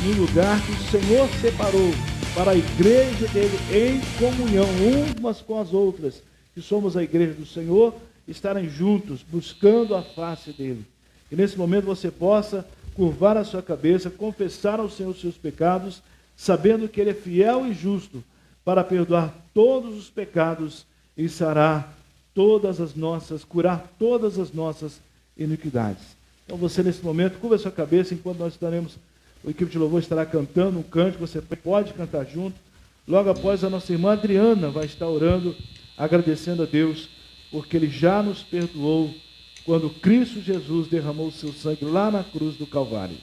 no lugar que o Senhor separou para a igreja dele em comunhão umas com as outras, que somos a igreja do Senhor, estarem juntos, buscando a face dele. Que nesse momento você possa curvar a sua cabeça, confessar ao Senhor os seus pecados, sabendo que ele é fiel e justo para perdoar todos os pecados e sarar todas as nossas, curar todas as nossas iniquidades. Então você nesse momento, curva a sua cabeça enquanto nós estaremos, a equipe de louvor estará cantando um cântico, você pode cantar junto. Logo após a nossa irmã Adriana vai estar orando, agradecendo a Deus, porque ele já nos perdoou quando Cristo Jesus derramou o seu sangue lá na cruz do Calvário.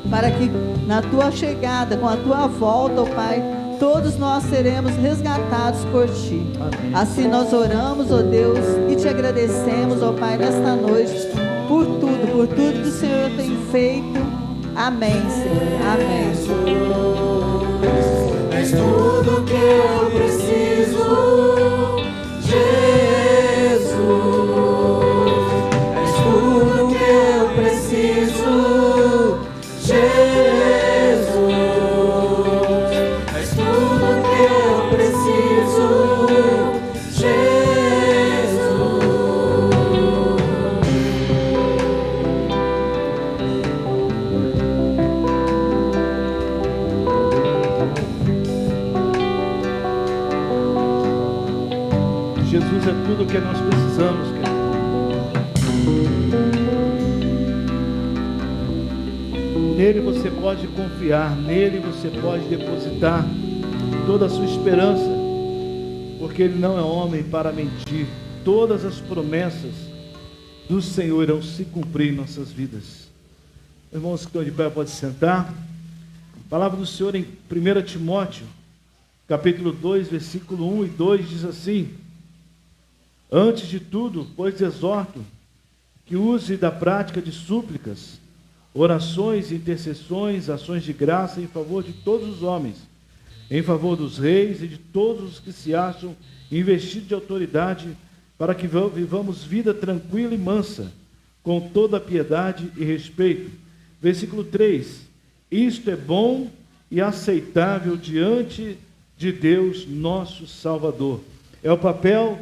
para que na tua chegada, com a tua volta, ó Pai, todos nós seremos resgatados por Ti. Amém. Assim nós oramos, ó Deus, e Te agradecemos, ó Pai, nesta noite, por tudo que o Senhor tem feito. Amém, Senhor. Amém. És tudo que eu preciso, Jesus. És tudo que eu preciso, Jesus. És tudo que eu preciso, Jesus. Jesus é tudo o que nós precisamos, querido. Nele você pode confiar, nele você pode depositar toda a sua esperança, porque Ele não é homem para mentir. Todas as promessas do Senhor irão se cumprir em nossas vidas. Irmãos que estão de pé, pode sentar. A palavra do Senhor em 1 Timóteo, capítulo 2, versículo 1 e 2 diz assim: antes de tudo, pois exorto que use da prática de súplicas, orações, intercessões, ações de graça em favor de todos os homens, em favor dos reis e de todos os que se acham investidos de autoridade, para que vivamos vida tranquila e mansa, com toda a piedade e respeito. Versículo 3: isto é bom e aceitável diante de Deus, nosso Salvador. É o papel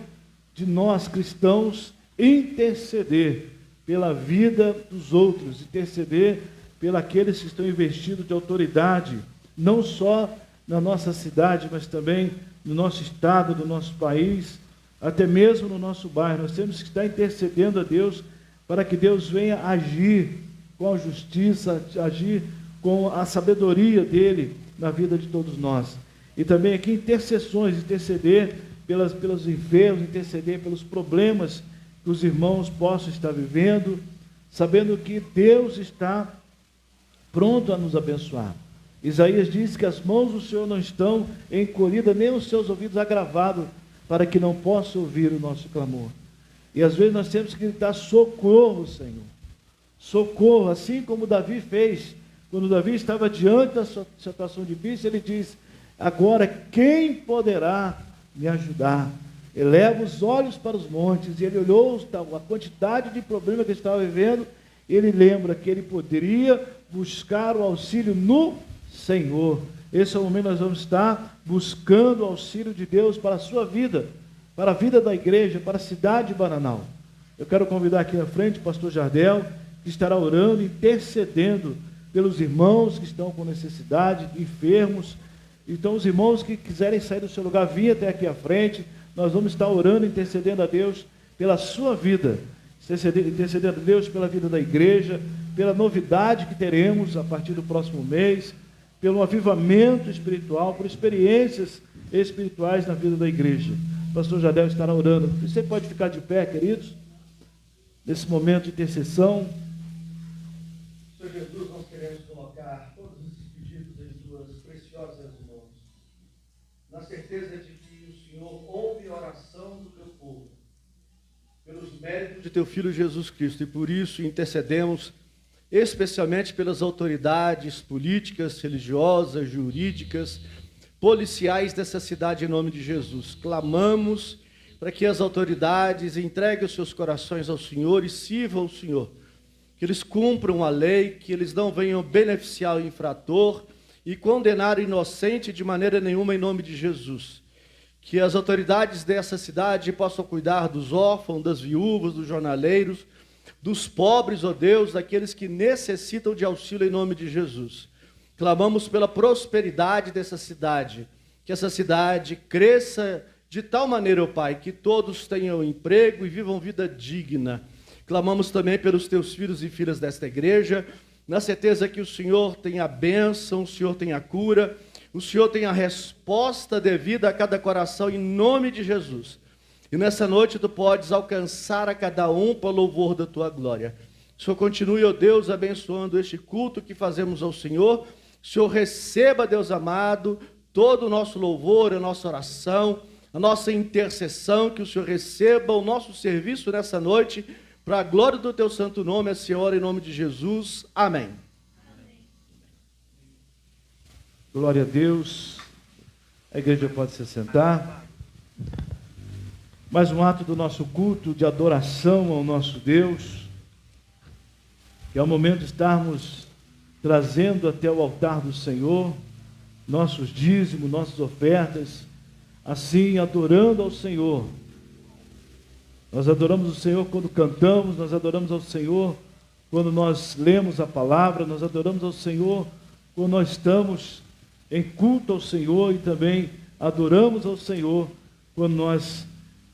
de nós cristãos interceder pela vida dos outros, interceder pelos que estão investidos de autoridade, não só na nossa cidade, mas também no nosso estado, no nosso país, até mesmo no nosso bairro. Nós temos que estar intercedendo a Deus para que Deus venha agir com a justiça, agir com a sabedoria dele na vida de todos nós. E também aqui intercessões, interceder pelos enfermos, interceder pelos problemas que os irmãos possam estar vivendo, sabendo que Deus está pronto a nos abençoar. Isaías diz que as mãos do Senhor não estão encolhidas, nem os seus ouvidos agravados, para que não possa ouvir o nosso clamor. E às vezes nós temos que gritar: socorro, Senhor, socorro, assim como Davi fez. Quando Davi estava diante da sua situação difícil, ele diz: agora quem poderá me ajudar? Eleva os olhos para os montes, e ele olhou a quantidade de problemas que ele estava vivendo, ele lembra que ele poderia buscar o auxílio no Senhor. Esse é o momento que nós vamos estar buscando o auxílio de Deus para a sua vida, para a vida da igreja, para a cidade de Bananal. Eu quero convidar aqui na frente o pastor Jardel, que estará orando, intercedendo pelos irmãos que estão com necessidade, enfermos. Então, os irmãos que quiserem sair do seu lugar, vir até aqui à frente. Nós vamos estar orando, intercedendo a Deus pela sua vida, intercedendo a Deus pela vida da igreja, pela novidade que teremos a partir do próximo mês, pelo avivamento espiritual, por experiências espirituais na vida da igreja. O pastor Jardel estará orando. Você pode ficar de pé, queridos, nesse momento de intercessão. Senhor Jesus, nós queremos colocar todos esses pedidos em suas preciosas mãos, na certeza de que o Senhor ouve a oração do teu povo, pelos méritos de teu Filho Jesus Cristo, e por isso intercedemos especialmente pelas autoridades políticas, religiosas, jurídicas, policiais dessa cidade, em nome de Jesus. Clamamos para que as autoridades entreguem os seus corações ao Senhor e sirvam ao Senhor, que eles cumpram a lei, que eles não venham beneficiar o infrator e condenar o inocente de maneira nenhuma, em nome de Jesus. Que as autoridades dessa cidade possam cuidar dos órfãos, das viúvas, dos jornaleiros, dos pobres, ó Deus, daqueles que necessitam de auxílio, em nome de Jesus. Clamamos pela prosperidade dessa cidade, que essa cidade cresça de tal maneira, ó Pai, que todos tenham emprego e vivam vida digna. Clamamos também pelos teus filhos e filhas desta igreja, na certeza que o Senhor tem a bênção, o Senhor tem a cura, o Senhor tem a resposta devida a cada coração, em nome de Jesus. E nessa noite tu podes alcançar a cada um para o louvor da tua glória. O Senhor continue, ó Deus, abençoando este culto que fazemos ao Senhor. O Senhor receba, Deus amado, todo o nosso louvor, a nossa oração, a nossa intercessão, que o Senhor receba o nosso serviço nessa noite, para a glória do teu santo nome, a Senhora, em nome de Jesus. Amém. Glória a Deus. A igreja pode se sentar. Mais um ato do nosso culto de adoração ao nosso Deus, que é o momento de estarmos trazendo até o altar do Senhor nossos dízimos, nossas ofertas, assim adorando ao Senhor. Nós adoramos o Senhor quando cantamos, nós adoramos ao Senhor quando nós lemos a palavra, nós adoramos ao Senhor quando nós estamos em culto ao Senhor, e também adoramos ao Senhor quando nós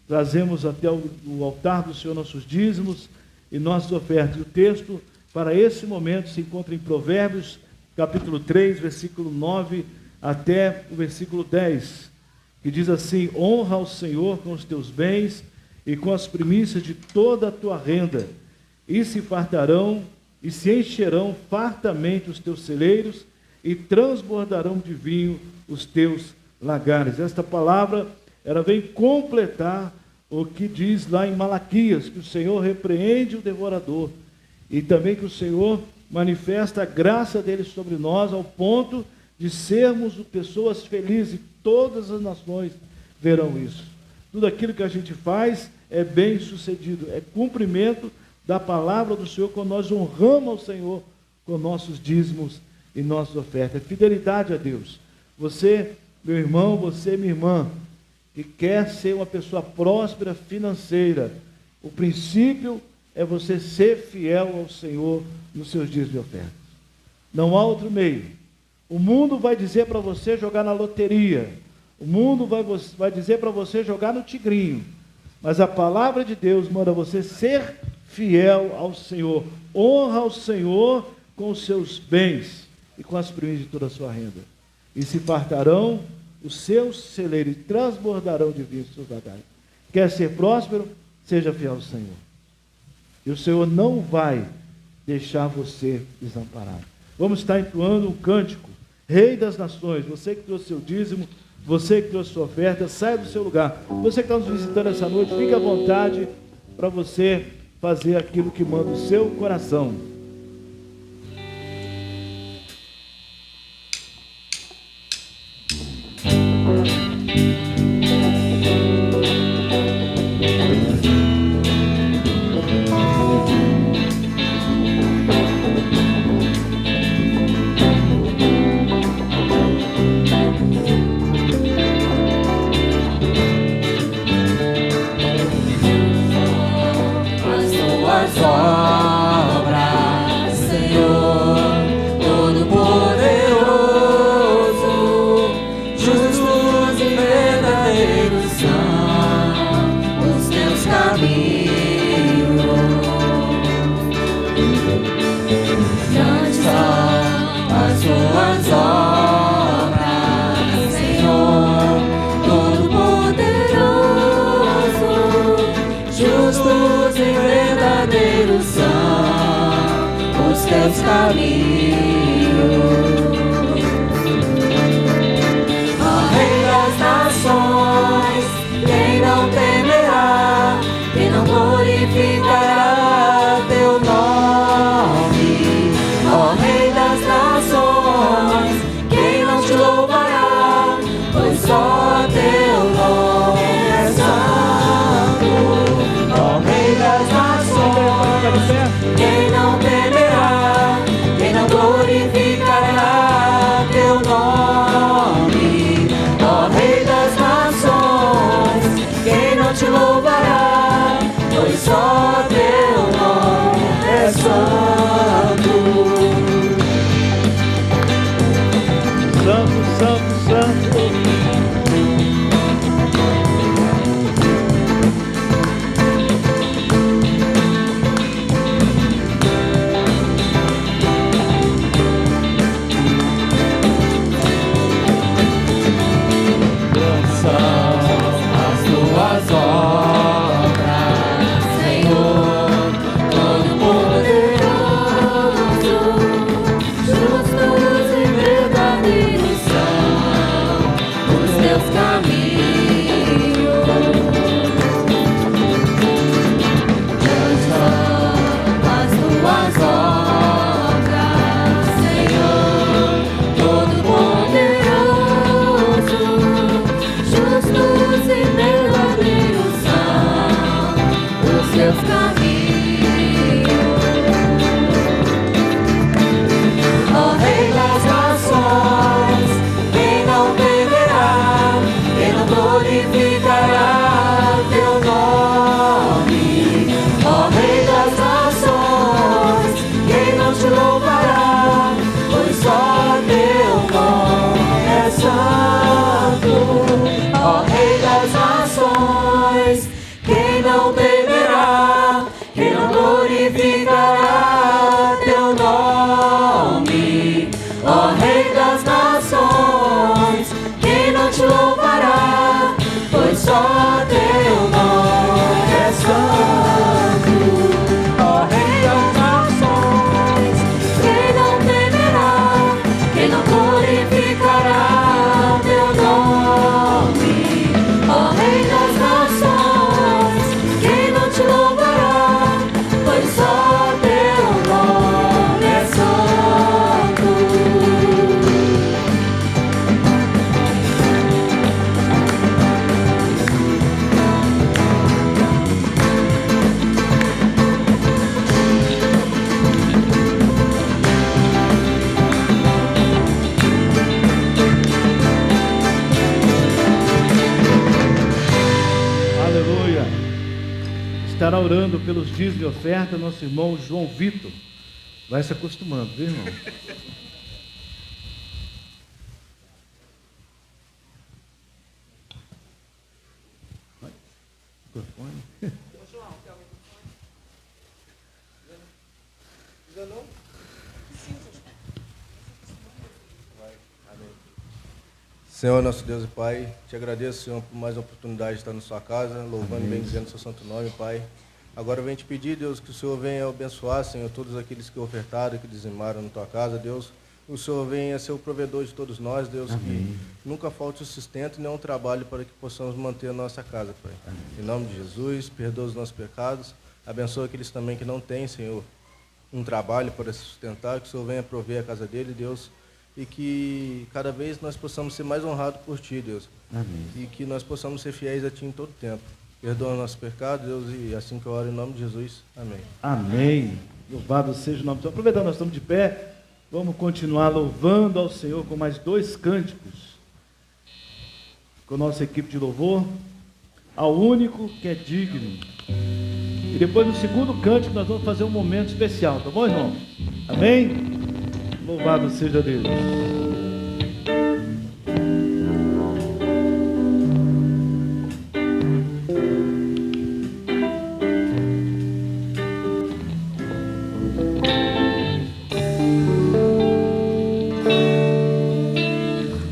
trazemos até o altar do Senhor nossos dízimos e nossas ofertas. E o texto para esse momento se encontra em Provérbios, capítulo 3, versículo 9 até o versículo 10, que diz assim: honra ao Senhor com os teus bens e com as primícias de toda a tua renda, e se fartarão e se encherão fartamente os teus celeiros, e transbordarão de vinho os teus lagares. Esta palavra, ela vem completar o que diz lá em Malaquias, que o Senhor repreende o devorador, e também que o Senhor manifesta a graça dele sobre nós, ao ponto de sermos pessoas felizes, e todas as nações verão isso. Tudo aquilo que a gente faz é bem sucedido, é cumprimento da palavra do Senhor, quando nós honramos ao Senhor com nossos dízimos e nossas ofertas. É fidelidade a Deus. Você, meu irmão, você, minha irmã, que quer ser uma pessoa próspera financeira, o princípio é você ser fiel ao Senhor nos seus dias de ofertas. Não há outro meio. O mundo vai dizer para você jogar na loteria, o mundo vai dizer para você jogar no tigrinho, mas a palavra de Deus manda você ser fiel ao Senhor. Honra ao Senhor com os seus bens e com as primícias de toda a sua renda, e se fartarão os seus celeiros, e transbordarão de vinho os seus lagares. Quer ser próspero? Seja fiel ao Senhor, e o Senhor não vai deixar você desamparado. Vamos estar entoando um cântico: Rei das Nações. Você que trouxe seu dízimo, você que trouxe sua oferta, saia do seu lugar. Você que está nos visitando essa noite, fique à vontade para você fazer aquilo que manda o seu coração. Quem não temerá, quem não glorificará ó Rei das nações, quem não te louvará? Pois só teu nome é santo, ó Rei das nações, quem não temerá, quem não glorificará teu nome, ó Rei das nações, quem não te louvará? Pois só teu nome é santo. Aleluia. Estará orando pelos dias de oferta nosso irmão João Vitor. Vai se acostumando, viu, irmão? Microfone. Senhor, nosso Deus e Pai, te agradeço, Senhor, por mais uma oportunidade de estar na sua casa, louvando e bendizendo o seu santo nome, Pai. Agora eu venho te pedir, Deus, que o Senhor venha abençoar, Senhor, todos aqueles que ofertaram, que dizimaram na tua casa, Deus. O Senhor venha ser o provedor de todos nós, Deus, que nunca falte o sustento e nem um trabalho para que possamos manter a nossa casa, Pai. Em nome de Jesus, perdoa os nossos pecados, abençoa aqueles também que não têm, Senhor, um trabalho para se sustentar, que o Senhor venha prover a casa dele, Deus, e que cada vez nós possamos ser mais honrados por Ti, Deus. Amém. E que nós possamos ser fiéis a Ti em todo tempo. Perdoa nossos pecados, Deus, e assim que eu oro em nome de Jesus. Amém. Amém. Louvado seja o nome do Senhor. Aproveitando, nós estamos de pé, vamos continuar louvando ao Senhor com mais 2 cânticos. Com a nossa equipe de louvor, ao único que é digno. E depois no segundo cântico nós vamos fazer um momento especial, tá bom, irmão? Amém? Louvado seja Deus.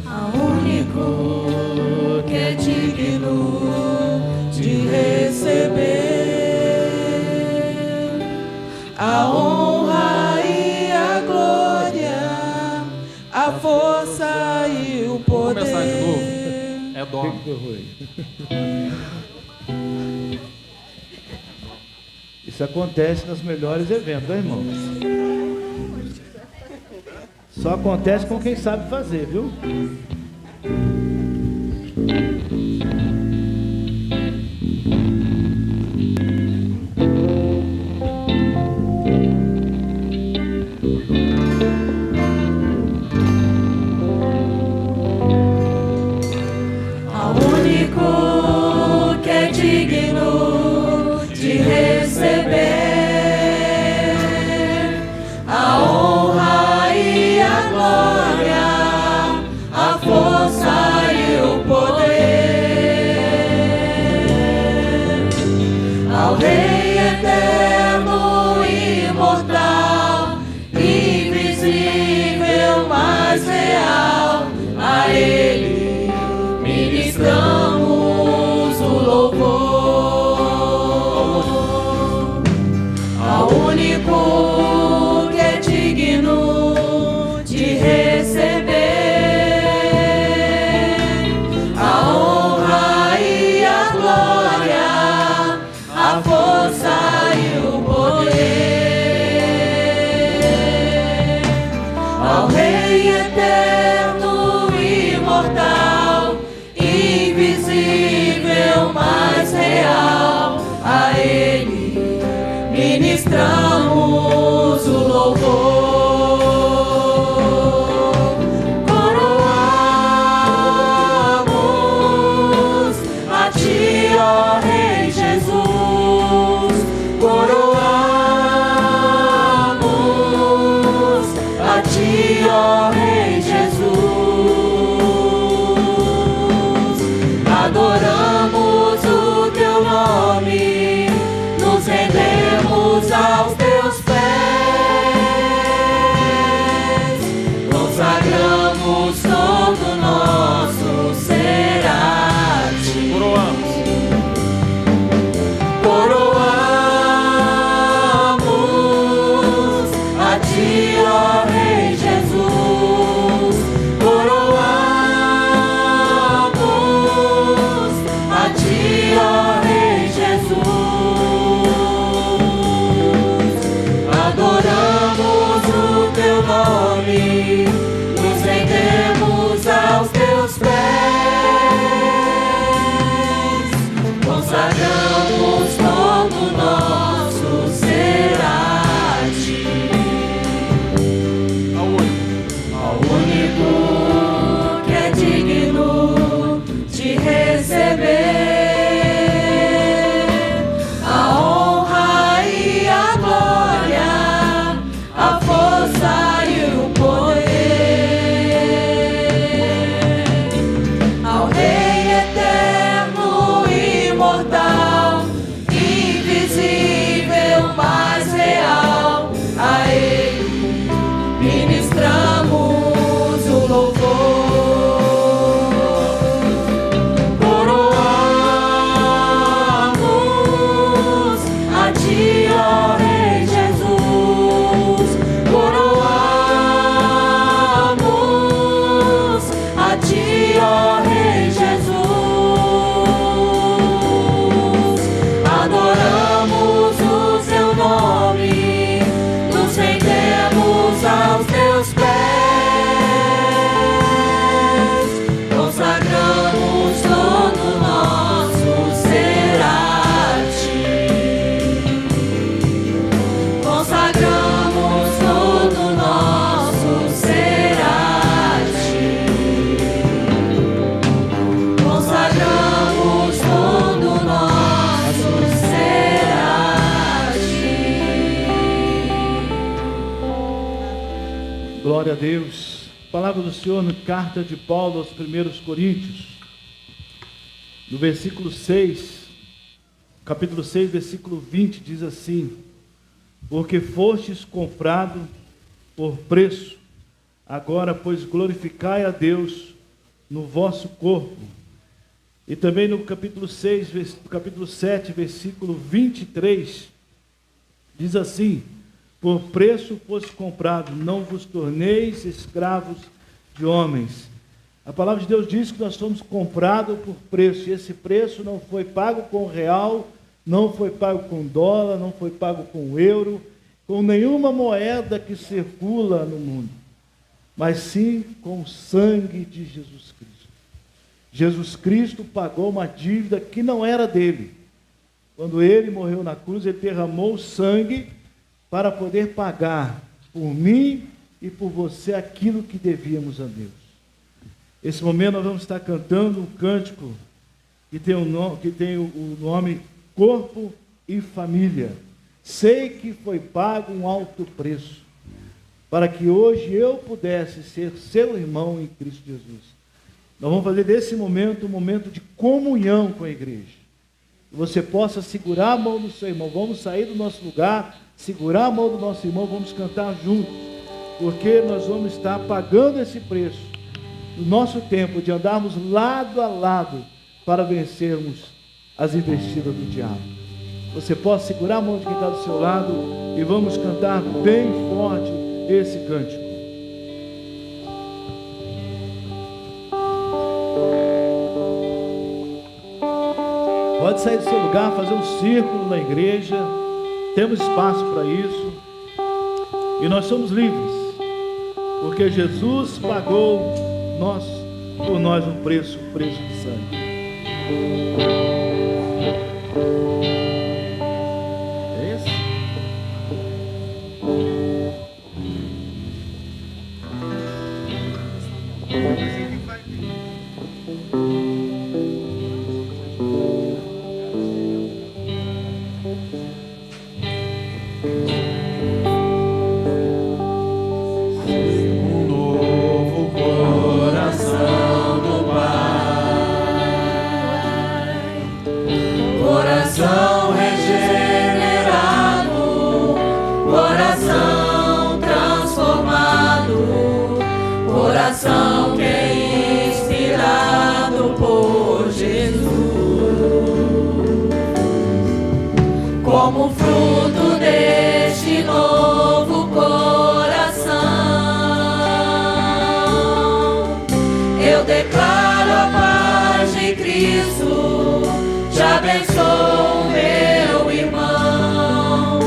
Ao único que é digno de receber a honra e a glória, a força e o poder. Vamos começar de novo. É O que dó. que foi, Rui? Isso acontece nos melhores eventos, né, irmão? Só acontece com quem sabe fazer, viu? Ao único que é digno de receber a honra e a glória, a força e o poder, ao Rei eterno, imortal, invisível, mas real, a Ele ministramos o louvor. Ao único que é digno de receber a honra e a glória, a força e o poder, ao Rei eterno, imortal, invisível, mas real, a Ele ministramos o louvor. Coroamos a Ti, ó Rei Jesus, coroamos a Ti, ó Rei Jesus, adoramos o Teu nome, nos rendemos aos Teus pés, nos consagramos todo nosso ser a ti. Coroamos a ti, ó Rei Jesus. Coroamos a ti, ó Rei Jesus. Adoramos o teu nome, nos rendemos aos teus pés, consagramos todo nosso ser a ti, ao único que é digno de receber a honra e a glória, a força e o poder, ao Rei eterno e imortal, invisível, mas real, a Ele ministramos o louvor. Coroamos a ti, ó Rei Jesus. Coroamos a ti, ó Rei Jesus. Adoramos o teu nome, nos rendemos aos teus pés, consagramos todo nosso ser a ti, consagramos todo nosso ser a ti, consagramos todo nosso ser a ti. Glória a Deus. Palavra do Senhor na carta de Paulo aos 1 Coríntios, no versículo 6, capítulo 6, versículo 20, diz assim: porque fostes comprado por preço, agora, pois, glorificai a Deus no vosso corpo. E também no capítulo 7, versículo 23, diz assim: por preço foste comprado, não vos torneis escravos de homens. A palavra de Deus diz que nós somos comprados por preço, e esse preço não foi pago com real, não foi pago com dólar, não foi pago com euro, com nenhuma moeda que circula no mundo, mas sim com o sangue de Jesus Cristo. Jesus Cristo pagou uma dívida que não era dele. Quando ele morreu na cruz, ele derramou sangue para poder pagar por mim e por você aquilo que devíamos a Deus. Esse momento nós vamos estar cantando um cântico que tem o nome Corpo e Família. Sei que foi pago um alto preço, para que hoje eu pudesse ser seu irmão em Cristo Jesus. Nós vamos fazer desse momento um momento de comunhão com a igreja. Que você possa segurar a mão do seu irmão. Vamos sair do nosso lugar, segurar a mão do nosso irmão, vamos cantar juntos, porque nós vamos estar pagando esse preço no nosso tempo de andarmos lado a lado para vencermos as investidas do diabo. Você pode segurar a mão de quem está do seu lado e vamos cantar bem forte esse cântico. Pode sair do seu lugar, fazer um círculo na igreja. Temos espaço para isso. E nós somos livres, porque Jesus pagou por nós um preço de sangue. É esse? como fruto deste novo coração. Eu declaro a paz de Cristo, te abençoo, meu irmão.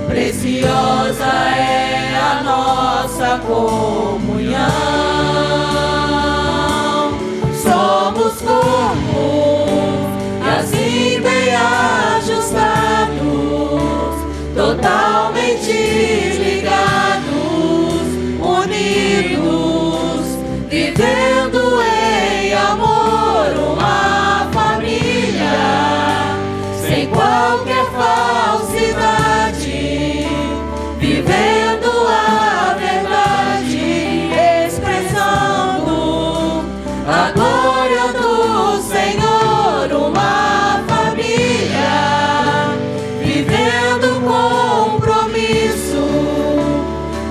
Preciosa é a nossa comunhão. Somos corpos e assim bem ajustados, totalmente ligados, unidos, vivendo em amor uma família, sem qualquer falsidade, vivendo a verdade, expressando a glória do Senhor, uma família, vivendo compromisso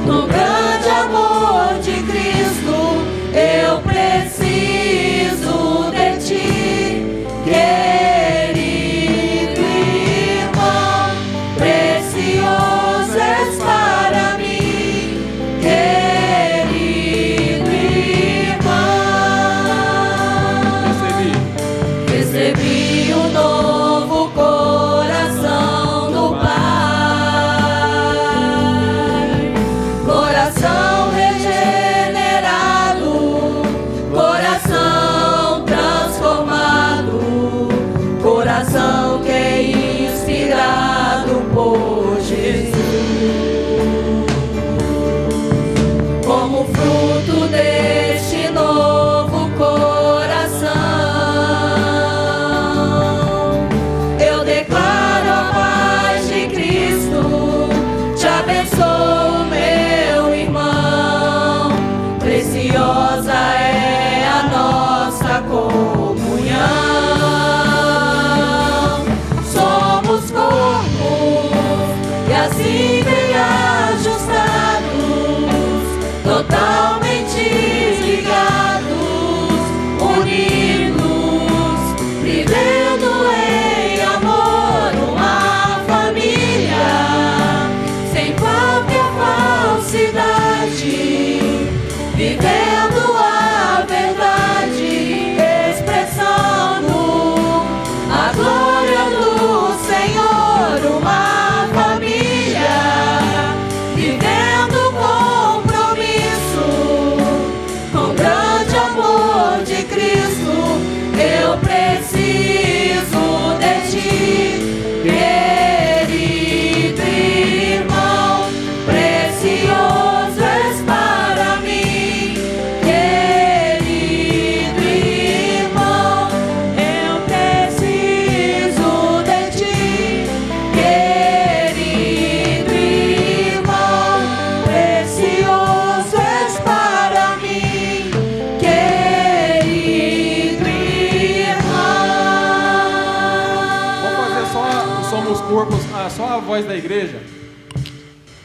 no grande amor de Cristo. Eu preciso de ti, querido irmão, precioso és para mim, querido irmão. Recebi um novo coração do Pai, coração regenerado, coração transformado, coração que é inspirado por Jesus. Como fruto deste novo coração, eu declaro a paz de Cristo, te abençoo, meu irmão. Preciosa é a nossa comunhão. Somos corpos e assim bem ajustados, totalmente ligados, unidos, vivendo em amor uma família, sem qualquer falsidade, vivendo a verdade, expressando a glória do Senhor, uma família, vivendo compromisso com o grande amor de Cristo. Eu preciso de ti, querido irmão, precioso és para mim, querido irmão. Eu preciso de ti, querido irmão, precioso és para mim, querido irmão. Vamos fazer só Somos Corpos, só a voz da igreja.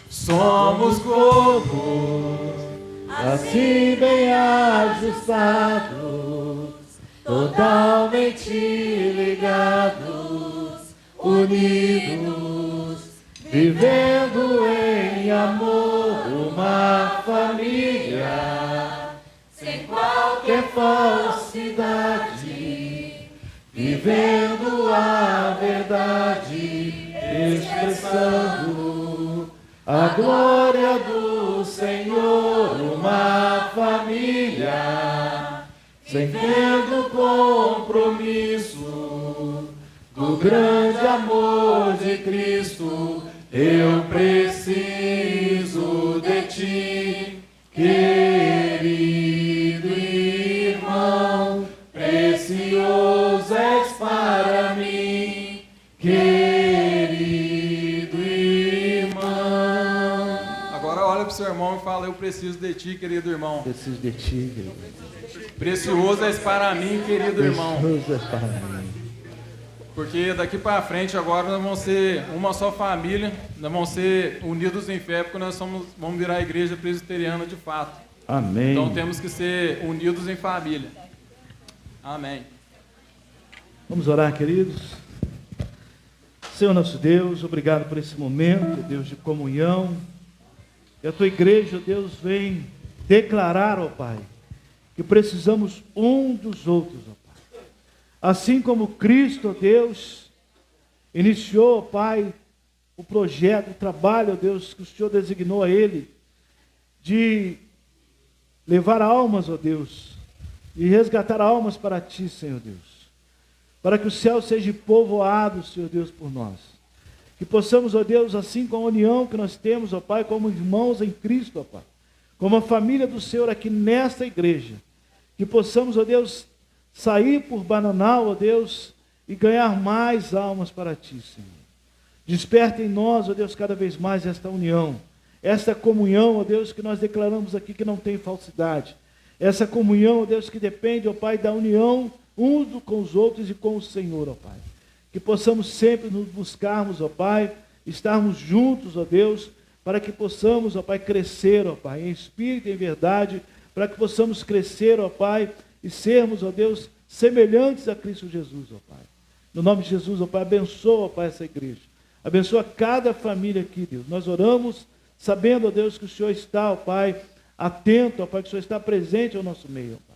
Somos corpos, assim bem ajustados, totalmente ligados, unidos, vivendo em amor uma família, sem qualquer falsidade, vivendo a verdade, expressando a glória do Senhor, uma família, sem tendo compromisso do grande amor de Cristo. Eu preciso de ti, querido irmão, precioso és para mim, querido irmão. Agora olha para o seu irmão e fala: eu preciso de ti, querido irmão. Preciso de ti, querido. Precioso és para mim, querido irmão. Precioso és para mim. Porque daqui para frente agora nós vamos ser uma só família, nós vamos ser unidos em fé, porque nós vamos virar a igreja presbiteriana de fato. Amém. Então temos que ser unidos em família. Amém. Vamos orar, queridos. Senhor nosso Deus, obrigado por esse momento, Deus, de comunhão. E a tua igreja, Deus, vem declarar, ó Pai, que precisamos um dos outros, ó Pai. Assim como Cristo, ó Deus, iniciou, ó Pai, o projeto, o trabalho, ó Deus, que o Senhor designou a Ele, de levar almas, ó Deus, e resgatar almas para Ti, Senhor Deus. Para que o céu seja povoado, Senhor Deus, por nós. Que possamos, ó Deus, assim com a união que nós temos, ó Pai, como irmãos em Cristo, ó Pai, como a família do Senhor aqui nesta igreja, que possamos, ó Deus, sair por Bananal, ó Deus, e ganhar mais almas para Ti, Senhor. Desperta em nós, ó Deus, cada vez mais esta união, esta comunhão, ó Deus, que nós declaramos aqui que não tem falsidade. Essa comunhão, ó Deus, que depende, ó Pai, da união uns com os outros e com o Senhor, ó Pai. Que possamos sempre nos buscarmos, ó Pai, estarmos juntos, ó Deus, para que possamos, ó Pai, crescer, ó Pai, em espírito e em verdade, para que possamos crescer, ó Pai, e sermos, ó Deus, semelhantes a Cristo Jesus, ó Pai. No nome de Jesus, ó Pai, abençoa, ó Pai, essa igreja. Abençoa cada família aqui, Deus. Nós oramos sabendo, ó Deus, que o Senhor está, ó Pai, atento, ó Pai, que o Senhor está presente ao nosso meio, ó Pai.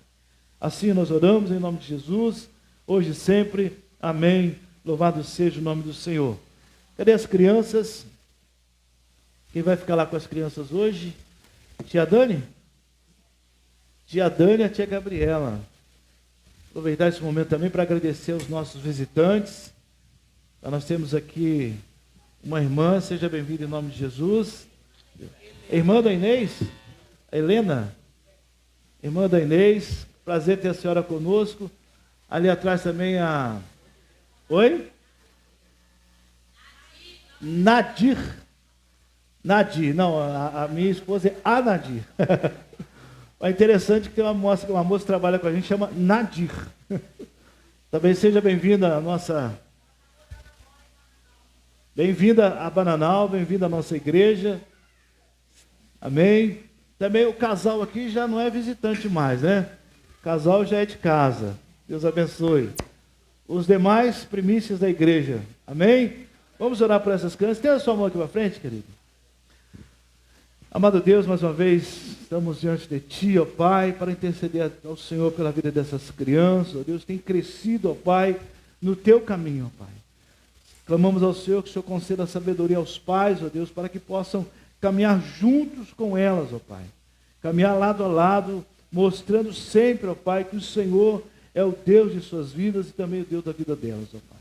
Assim nós oramos em nome de Jesus, hoje e sempre. Amém. Louvado seja o nome do Senhor. Cadê as crianças? Quem vai ficar lá com as crianças hoje? Tia Dani? Tia Dani e a tia Gabriela. Aproveitar esse momento também para agradecer aos nossos visitantes. Nós temos aqui uma irmã, seja bem-vinda em nome de Jesus. Irmã da Inês? A Helena? Irmã da Inês. Prazer ter a senhora conosco. Ali atrás também a... Oi? Nadir. Nadir. Não, a minha esposa é a Nadir. É interessante que tem uma moça que trabalha com a gente, chama Nadir. Também seja bem-vinda a nossa... Bem-vinda a Bananal, bem-vinda à nossa igreja. Amém. Também o casal aqui já não é visitante mais, né? O casal já é de casa. Deus abençoe. Os demais, primícias da igreja. Amém? Vamos orar por essas crianças. Tem a sua mão aqui para frente, querido. Amado Deus, mais uma vez, estamos diante de Ti, ó Pai, para interceder ao Senhor pela vida dessas crianças. Ó Deus, tem crescido, ó Pai, no Teu caminho, ó Pai. Clamamos ao Senhor que o Senhor conceda sabedoria aos pais, ó Deus, para que possam caminhar juntos com elas, ó Pai. Caminhar lado a lado, mostrando sempre, ó Pai, que o Senhor é o Deus de suas vidas e também o Deus da vida delas, ó Pai.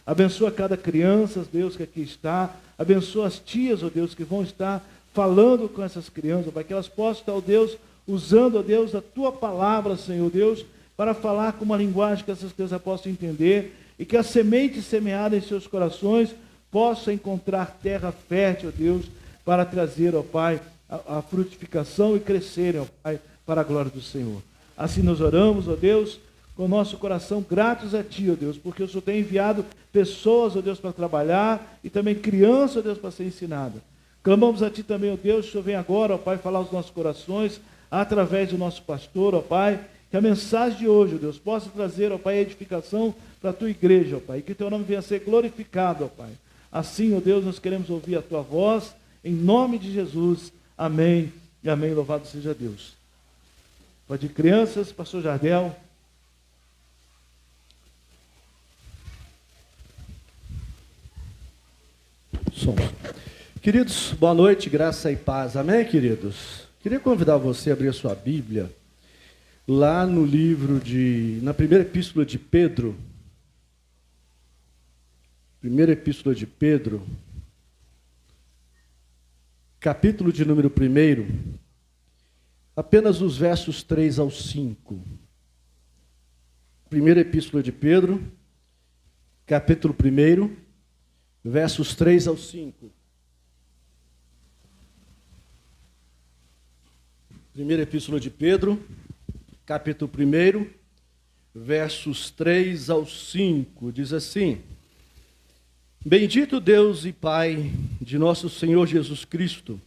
Abençoa cada criança, Deus, que aqui está. Abençoa as tias, ó Deus, que vão estar falando com essas crianças, ó Pai, que elas possam estar, ó Deus, usando, ó Deus, a Tua palavra, Senhor Deus, para falar com uma linguagem que essas crianças possam entender e que a semente semeada em seus corações possa encontrar terra fértil, ó Deus, para trazer, ó Pai, a frutificação e crescerem, ó Pai, para a glória do Senhor. Assim nós oramos, ó Deus, com o nosso coração gratos a Ti, ó Deus, porque o Senhor tem enviado pessoas, ó Deus, para trabalhar e também crianças, ó Deus, para ser ensinada. Clamamos a Ti também, ó Deus, que o Senhor venha agora, ó Pai, falar aos nossos corações, através do nosso pastor, ó Pai, que a mensagem de hoje, ó Deus, possa trazer, ó Pai, edificação para a Tua igreja, ó Pai, e que o Teu nome venha a ser glorificado, ó Pai. Assim, ó Deus, nós queremos ouvir a Tua voz, em nome de Jesus. Amém e amém. Louvado seja Deus. Pode ir, crianças, pastor Jardel. Som. Queridos, boa noite, graça e paz. Amém, queridos? Queria convidar você a abrir a sua Bíblia lá no livro na primeira epístola de Pedro. Primeira epístola de Pedro, capítulo de número 1, apenas os versos 3 ao 5. Primeira epístola de Pedro, capítulo 1, versos 3 ao 5. Primeira epístola de Pedro, capítulo 1, versos 3 ao 5, diz assim: Bendito Deus e Pai de nosso Senhor Jesus Cristo,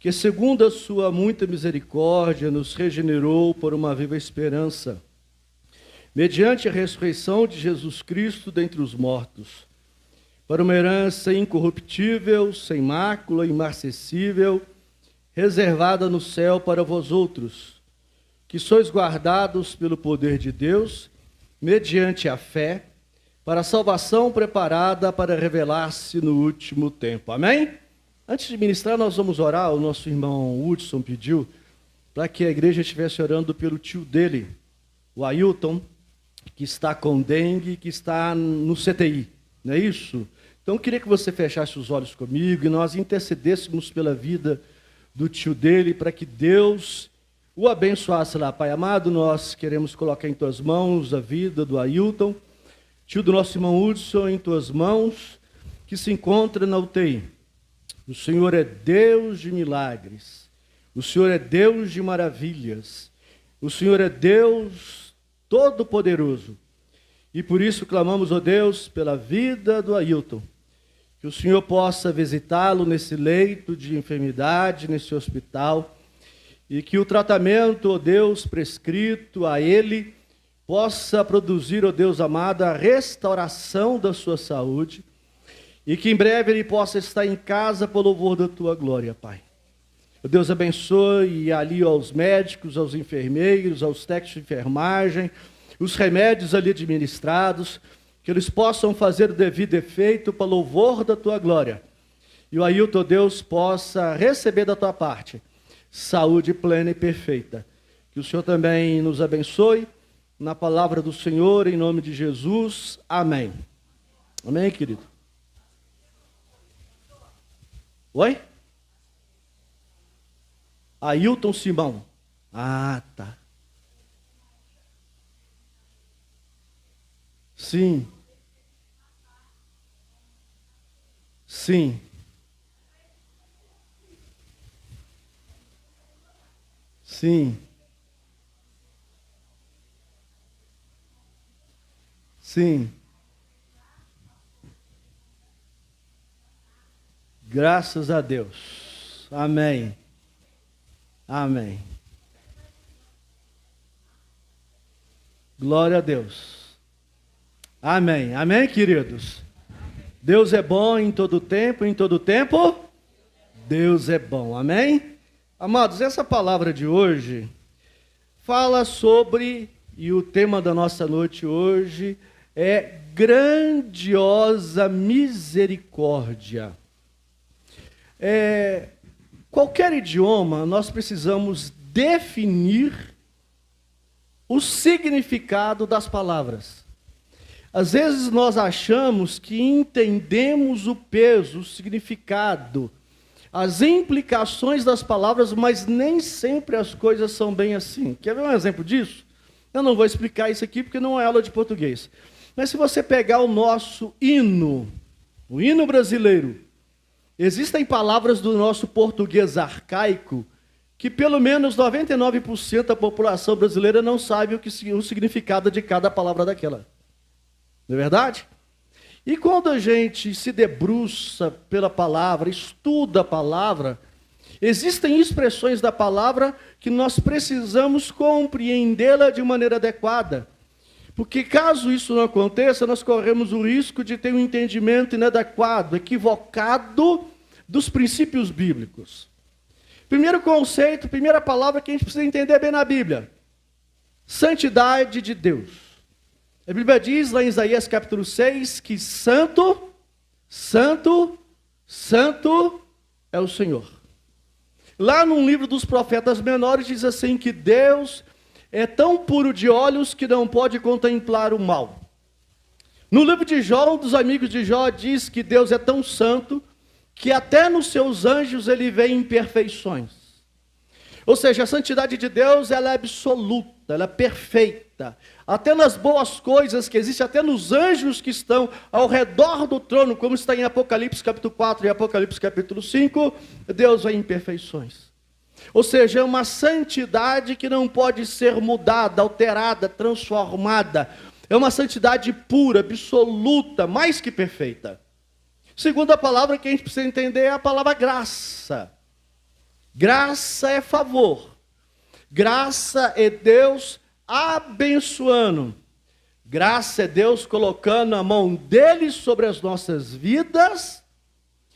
que segundo a sua muita misericórdia nos regenerou por uma viva esperança, mediante a ressurreição de Jesus Cristo dentre os mortos, para uma herança incorruptível, sem mácula, imarcessível, reservada no céu para vós outros, que sois guardados pelo poder de Deus, mediante a fé, para a salvação preparada para revelar-se no último tempo. Amém? Antes de ministrar, nós vamos orar. O nosso irmão Hudson pediu para que a igreja estivesse orando pelo tio dele, o Ailton, que está com dengue, que está no CTI. Não é isso? Então, eu queria que você fechasse os olhos comigo e nós intercedêssemos pela vida do tio dele, para que Deus o abençoasse lá. Pai amado, nós queremos colocar em tuas mãos a vida do Ailton, tio do nosso irmão Hudson, em tuas mãos, que se encontra na UTI. O Senhor é Deus de milagres, o Senhor é Deus de maravilhas, o Senhor é Deus todo-poderoso. E por isso clamamos, ó Deus, pela vida do Ailton, que o Senhor possa visitá-lo nesse leito de enfermidade, nesse hospital, e que o tratamento, ó Deus, prescrito a ele, possa produzir, ó Deus amado, a restauração da sua saúde, e que em breve ele possa estar em casa por louvor da tua glória, Pai. Ó Deus, abençoe ali aos médicos, aos enfermeiros, aos técnicos de enfermagem, os remédios ali administrados, que eles possam fazer o devido efeito para louvor da tua glória. E o Ailton, Deus, possa receber da tua parte saúde plena e perfeita. Que o Senhor também nos abençoe na palavra do Senhor, em nome de Jesus. Amém. Amém, querido? Oi? Ailton Simão. Ah, tá. Sim. Sim. Sim. Sim. Graças a Deus. Amém. Amém. Glória a Deus. Amém. Amém, queridos? Deus é bom em todo tempo, em todo tempo. Deus é bom. Amém? Amados, essa palavra de hoje fala sobre, e o tema da nossa noite hoje é grandiosa misericórdia. Qualquer idioma, nós precisamos definir o significado das palavras. Às vezes nós achamos que entendemos o peso, o significado, as implicações das palavras, mas nem sempre as coisas são bem assim. Quer ver um exemplo disso? Eu não vou explicar isso aqui porque não é aula de português. Mas se você pegar o nosso hino, o hino brasileiro, existem palavras do nosso português arcaico que pelo menos 99% da população brasileira não sabe o significado de cada palavra daquela. Não é verdade? E quando a gente se debruça pela palavra, estuda a palavra, existem expressões da palavra que nós precisamos compreendê-la de maneira adequada. Porque caso isso não aconteça, nós corremos o risco de ter um entendimento inadequado, equivocado dos princípios bíblicos. Primeiro conceito, primeira palavra que a gente precisa entender bem na Bíblia: santidade de Deus. A Bíblia diz lá em Isaías capítulo 6 que santo, santo, santo é o Senhor. Lá no livro dos profetas menores diz assim que Deus é tão puro de olhos que não pode contemplar o mal. No livro de Jó, um dos amigos de Jó diz que Deus é tão santo que até nos seus anjos ele vê imperfeições. Ou seja, a santidade de Deus ela é absoluta, ela é perfeita. Até nas boas coisas que existem, até nos anjos que estão ao redor do trono, como está em Apocalipse capítulo 4 e Apocalipse capítulo 5, Deus vê imperfeições. Ou seja, é uma santidade que não pode ser mudada, alterada, transformada. É uma santidade pura, absoluta, mais que perfeita. Segunda palavra que a gente precisa entender é a palavra graça. Graça é favor. Graça é Deus abençoando. Graça é Deus colocando a mão dele sobre as nossas vidas,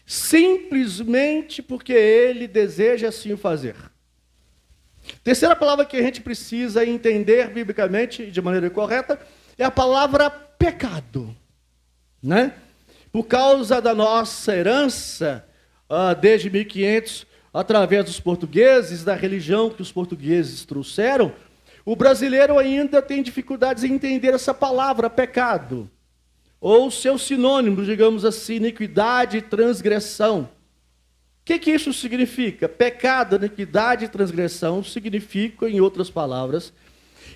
simplesmente porque ele deseja assim o fazer. Terceira palavra que a gente precisa entender biblicamente de maneira correta é a palavra pecado, né? Por causa da nossa herança, desde 1500, através dos portugueses, da religião que os portugueses trouxeram, o brasileiro ainda tem dificuldades em entender essa palavra, pecado, ou seus sinônimos, digamos assim, iniquidade e transgressão. O que isso significa? Pecado, iniquidade e transgressão significa, em outras palavras,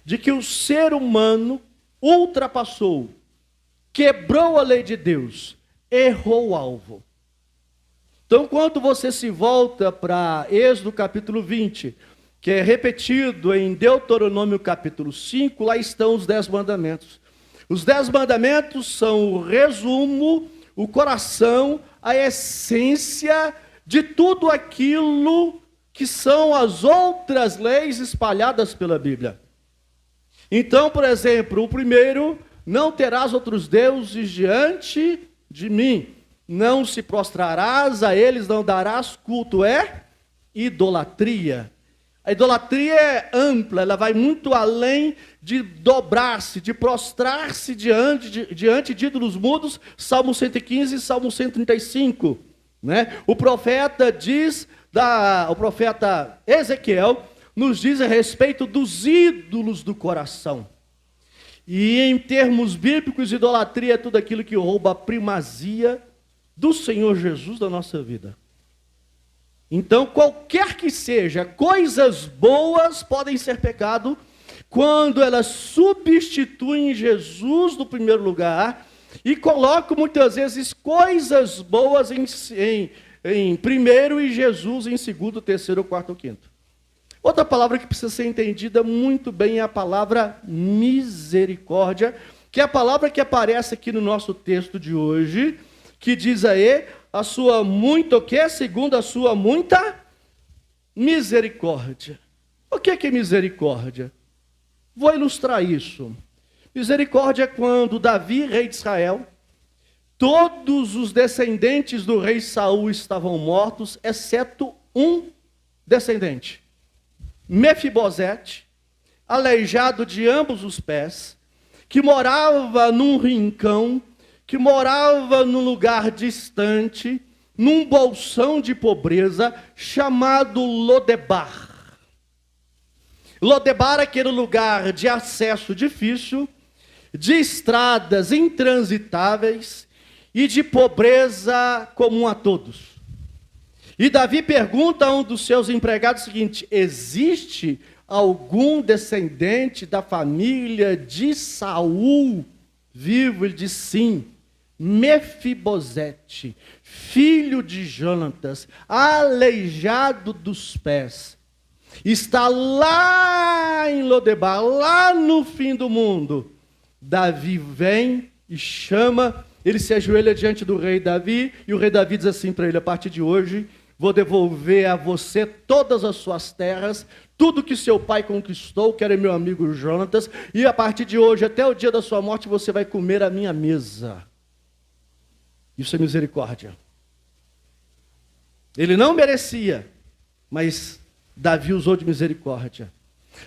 de que o ser humano ultrapassou, quebrou a lei de Deus, errou o alvo. Então, quando você se volta para Êxodo capítulo 20, que é repetido em Deuteronômio capítulo 5, lá estão os 10 mandamentos. Os 10 mandamentos são o resumo, o coração, a essência de tudo aquilo que são as outras leis espalhadas pela Bíblia. Então, por exemplo, o primeiro, não terás outros deuses diante de mim, não se prostrarás a eles, não darás culto, é idolatria. A idolatria é ampla, ela vai muito além de dobrar-se, de prostrar-se diante de ídolos mudos, Salmo 115 e Salmo 135. Né? O profeta Ezequiel nos diz a respeito dos ídolos do coração. E em termos bíblicos, idolatria é tudo aquilo que rouba a primazia do Senhor Jesus da nossa vida. Então, qualquer que seja, coisas boas podem ser pecado quando elas substituem Jesus no primeiro lugar e colocam muitas vezes coisas boas em primeiro e Jesus em segundo, terceiro, quarto ou quinto. Outra palavra que precisa ser entendida muito bem é a palavra misericórdia, que é a palavra que aparece aqui no nosso texto de hoje, que diz aí, a sua muita o quê? Segundo a sua muita misericórdia. O que é misericórdia? Vou ilustrar isso. Misericórdia é quando Davi, rei de Israel, todos os descendentes do rei Saul estavam mortos, exceto um descendente, Mefibosete, aleijado de ambos os pés, que morava num rincão, que morava num lugar distante, num bolsão de pobreza, chamado Lodebar. Lodebar é aquele lugar de acesso difícil, de estradas intransitáveis e de pobreza comum a todos. E Davi pergunta a um dos seus empregados o seguinte: existe algum descendente da família de Saul vivo? Ele diz sim. Mefibosete, filho de Jonatas, aleijado dos pés, está lá em Lodebar, lá no fim do mundo. Davi vem e chama, ele se ajoelha diante do rei Davi, e o rei Davi diz assim para ele: a partir de hoje, vou devolver a você todas as suas terras, tudo que seu pai conquistou, que era meu amigo Jonatas, e a partir de hoje, até o dia da sua morte, você vai comer à minha mesa. Isso é misericórdia. Ele não merecia, mas Davi usou de misericórdia.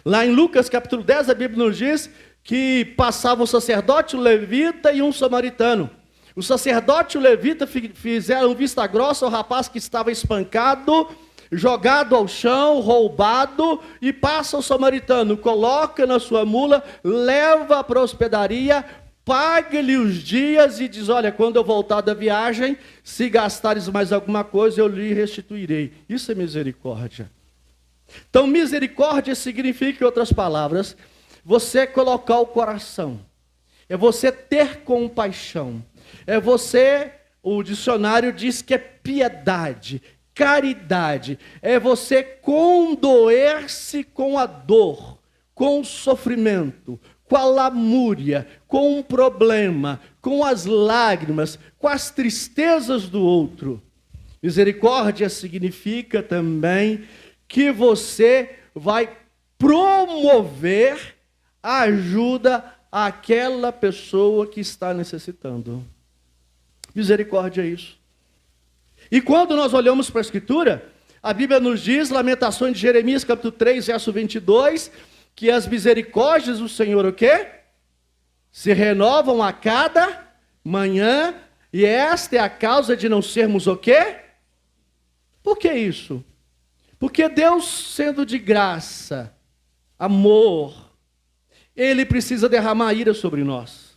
Lá em Lucas capítulo 10, a Bíblia nos diz que passava um sacerdote, um levita e um samaritano. O sacerdote e o levita fizeram vista grossa ao rapaz que estava espancado, jogado ao chão, roubado, e passa o samaritano, coloca na sua mula, leva para a hospedaria, paga-lhe os dias e diz: olha, quando eu voltar da viagem, se gastares mais alguma coisa, eu lhe restituirei. Isso é misericórdia. Então, misericórdia significa, em outras palavras, você colocar o coração, é você ter compaixão, é você, o dicionário diz que é piedade, caridade, é você condoer-se com a dor, com o sofrimento, com a lamúria, com um problema, com as lágrimas, com as tristezas do outro. Misericórdia significa também que você vai promover a ajuda àquela pessoa que está necessitando. Misericórdia é isso. E quando nós olhamos para a Escritura, a Bíblia nos diz, Lamentações de Jeremias, capítulo 3, verso 22, que as misericórdias do Senhor, o quê? Se renovam a cada manhã, e esta é a causa de não sermos o quê? Por que isso? Porque Deus, sendo de graça, amor, Ele precisa derramar ira sobre nós.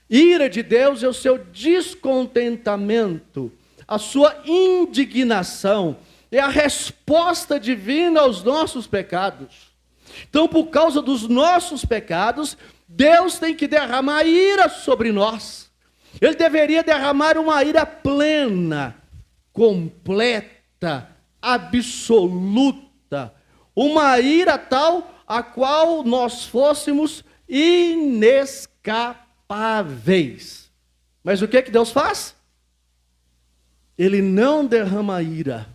Ira de Deus é o seu descontentamento, a sua indignação, é a resposta divina aos nossos pecados. Então, por causa dos nossos pecados, Deus tem que derramar ira sobre nós. Ele deveria derramar uma ira plena, completa, absoluta. Uma ira tal a qual nós fôssemos inescapáveis. Mas o que que Deus faz? Ele não derrama ira.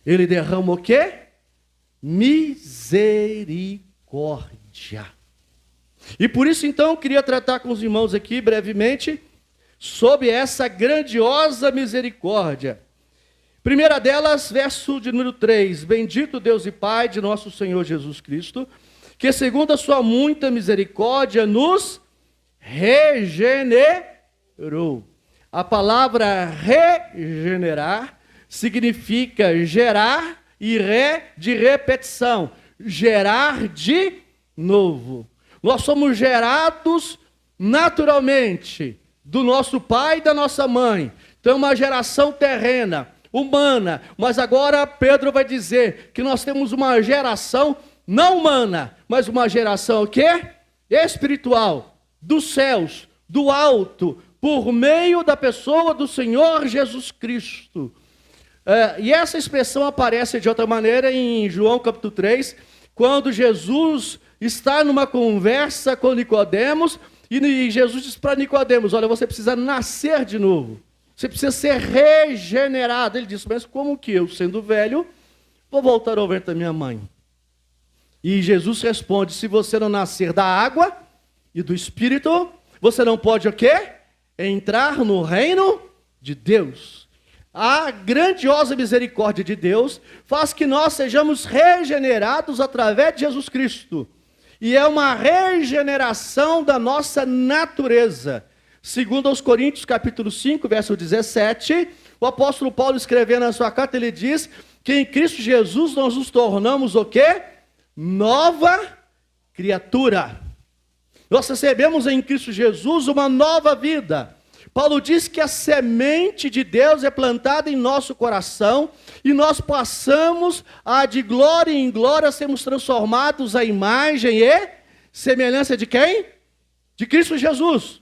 Ele derrama o quê? Misericórdia. E por isso, então, eu queria tratar com os irmãos aqui, brevemente, sobre essa grandiosa misericórdia. Primeira delas, verso de número 3. Bendito Deus e Pai de nosso Senhor Jesus Cristo, que segundo a sua muita misericórdia nos regenerou. A palavra regenerar significa gerar e de repetição. Gerar de novo. Nós somos gerados naturalmente do nosso pai e da nossa mãe. Então, uma geração terrena, humana. Mas agora Pedro vai dizer que nós temos uma geração não humana, mas uma geração o quê? Espiritual, dos céus, do alto, por meio da pessoa do Senhor Jesus Cristo. E essa expressão aparece de outra maneira em João capítulo 3, quando Jesus está numa conversa com Nicodemos, e Jesus diz para Nicodemos: olha, você precisa nascer de novo, você precisa ser regenerado. Ele disse: mas como que eu, sendo velho, vou voltar ao ventre da minha mãe? E Jesus responde: se você não nascer da água e do Espírito, você não pode o quê? Entrar no reino de Deus. A grandiosa misericórdia de Deus faz que nós sejamos regenerados através de Jesus Cristo. E é uma regeneração da nossa natureza. Segundo aos Coríntios, capítulo 5, verso 17, o apóstolo Paulo, escrevendo na sua carta, ele diz que em Cristo Jesus nós nos tornamos o quê? Nova criatura. Nós recebemos em Cristo Jesus uma nova vida. Paulo diz que a semente de Deus é plantada em nosso coração e nós passamos de glória em glória, sermos transformados à imagem e semelhança de quem? De Cristo Jesus.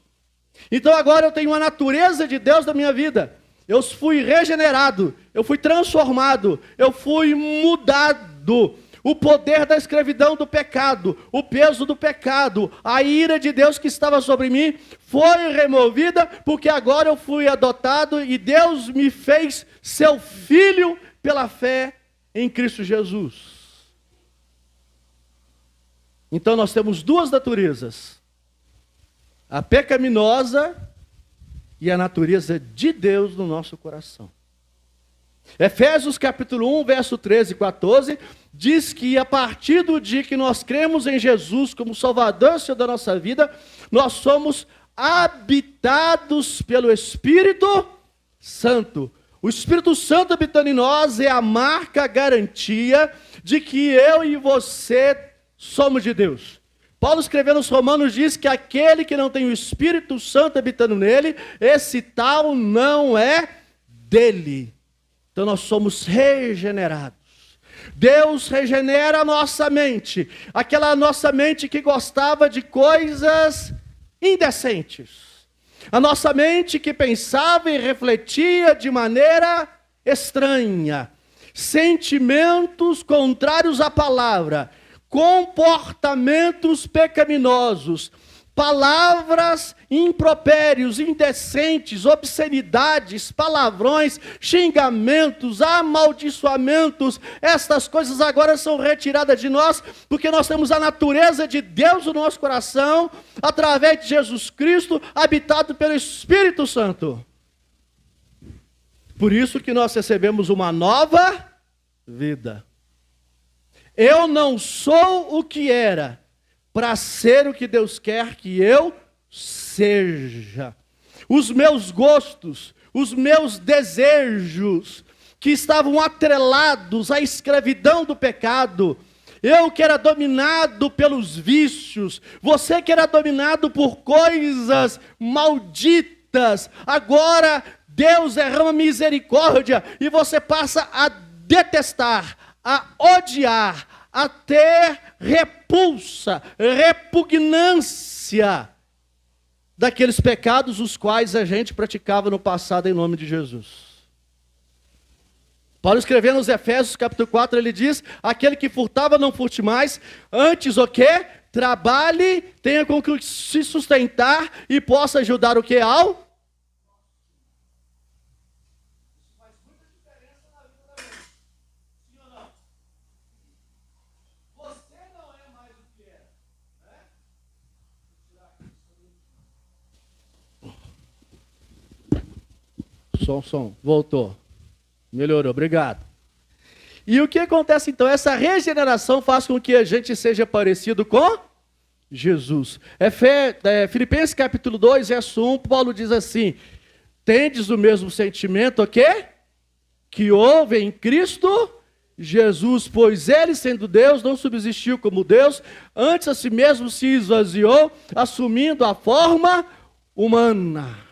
Então agora eu tenho a natureza de Deus na minha vida. Eu fui regenerado, eu fui transformado, eu fui mudado. O poder da escravidão do pecado, o peso do pecado, a ira de Deus que estava sobre mim foi removida, porque agora eu fui adotado e Deus me fez seu filho pela fé em Cristo Jesus. Então nós temos duas naturezas: a pecaminosa e a natureza de Deus no nosso coração. Efésios capítulo 1, verso 13 e 14, diz que a partir do dia que nós cremos em Jesus como Salvador e Senhor da nossa vida, nós somos habitados pelo Espírito Santo. O Espírito Santo habitando em nós é a marca, a garantia de que eu e você somos de Deus. Paulo, escrevendo aos Romanos, diz que aquele que não tem o Espírito Santo habitando nele, esse tal não é dele. Então nós somos regenerados. Deus regenera a nossa mente, aquela nossa mente que gostava de coisas indecentes, a nossa mente que pensava e refletia de maneira estranha, sentimentos contrários à palavra, comportamentos pecaminosos, palavras impropérios, indecentes, obscenidades, palavrões, xingamentos, amaldiçoamentos, estas coisas agora são retiradas de nós, porque nós temos a natureza de Deus no nosso coração, através de Jesus Cristo, habitado pelo Espírito Santo. Por isso que nós recebemos uma nova vida. Eu não sou o que era, para ser o que Deus quer que eu seja. Os meus gostos, os meus desejos, que estavam atrelados à escravidão do pecado, eu que era dominado pelos vícios, você que era dominado por coisas malditas, agora Deus derrama misericórdia e você passa a detestar, a odiar, a ter repulsa, repugnância daqueles pecados os quais a gente praticava no passado em nome de Jesus. Paulo escrevendo nos Efésios capítulo 4, ele diz, aquele que furtava não furte mais, antes o quê? Trabalhe, tenha com que se sustentar e possa ajudar o quê? Ao som, voltou. Melhorou, obrigado. E o que acontece então? Essa regeneração faz com que a gente seja parecido com Jesus. Filipenses capítulo 2, verso 1, Paulo diz assim, tendes o mesmo sentimento, o quê? Que houve em Cristo Jesus, pois ele, sendo Deus, não subsistiu como Deus, antes a si mesmo se esvaziou, assumindo a forma humana.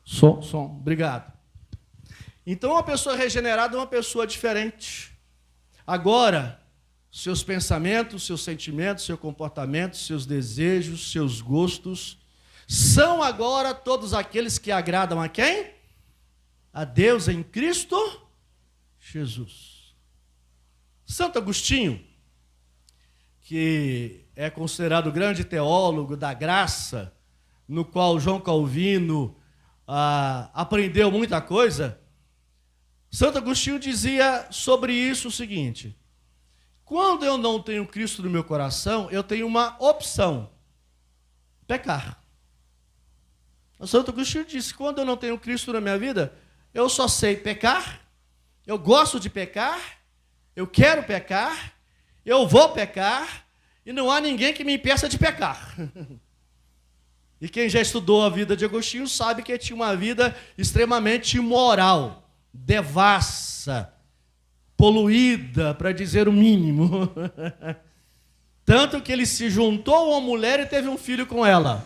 Som, obrigado. Então, uma pessoa regenerada é uma pessoa diferente. Agora, seus pensamentos, seus sentimentos, seu comportamento, seus desejos, seus gostos, são agora todos aqueles que agradam a quem? A Deus em Cristo Jesus. Santo Agostinho, que é considerado o grande teólogo da graça, no qual João Calvino aprendeu muita coisa, Santo Agostinho dizia sobre isso o seguinte: quando eu não tenho Cristo no meu coração, eu tenho uma opção, pecar. Santo Agostinho disse, quando eu não tenho Cristo na minha vida, eu só sei pecar, eu gosto de pecar, eu quero pecar, eu vou pecar, e não há ninguém que me impeça de pecar. E quem já estudou a vida de Agostinho sabe que ele tinha uma vida extremamente imoral, devassa, poluída, para dizer o mínimo. Tanto que ele se juntou a uma mulher e teve um filho com ela,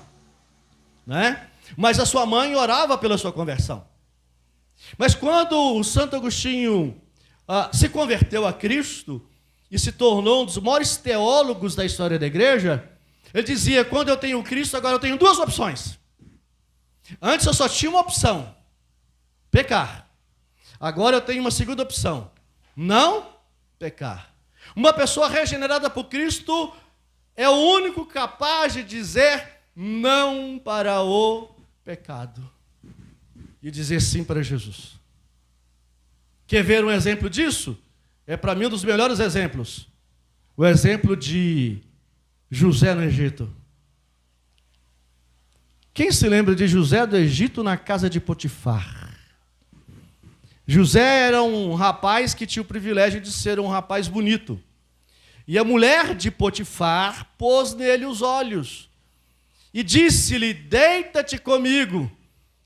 né? Mas a sua mãe orava pela sua conversão. Mas quando o Santo Agostinho se converteu a Cristo e se tornou um dos maiores teólogos da história da igreja, ele dizia, quando eu tenho Cristo, agora eu tenho duas opções. Antes eu só tinha uma opção, pecar. Agora eu tenho uma segunda opção, não pecar. Uma pessoa regenerada por Cristo é o único capaz de dizer não para o pecado e dizer sim para Jesus. Quer ver um exemplo disso? É para mim um dos melhores exemplos. O exemplo de José no Egito. Quem se lembra de José do Egito na casa de Potifar? José era um rapaz que tinha o privilégio de ser um rapaz bonito. E a mulher de Potifar pôs nele os olhos e disse-lhe, deita-te comigo.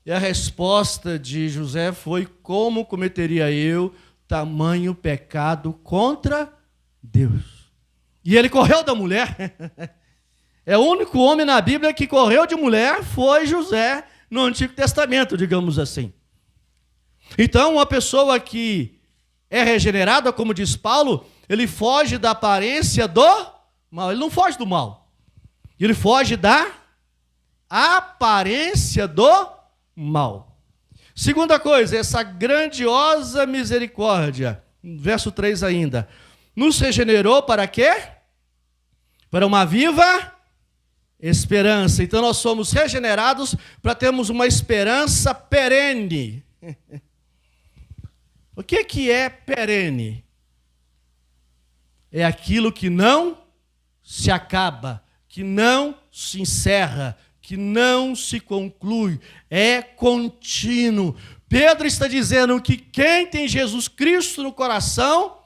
E a resposta de José foi, como cometeria eu tamanho pecado contra Deus? E ele correu da mulher. É o único homem na Bíblia que correu de mulher, foi José, no Antigo Testamento, digamos assim. Então, uma pessoa que é regenerada, como diz Paulo, ele foge da aparência do mal. Ele não foge do mal. Ele foge da aparência do mal. Segunda coisa, essa grandiosa misericórdia. Verso 3 ainda. Nos regenerou para quê? Para uma viva esperança. Então nós somos regenerados para termos uma esperança perene. O que é perene? É aquilo que não se acaba, que não se encerra, que não se conclui, é contínuo. Pedro está dizendo que quem tem Jesus Cristo no coração,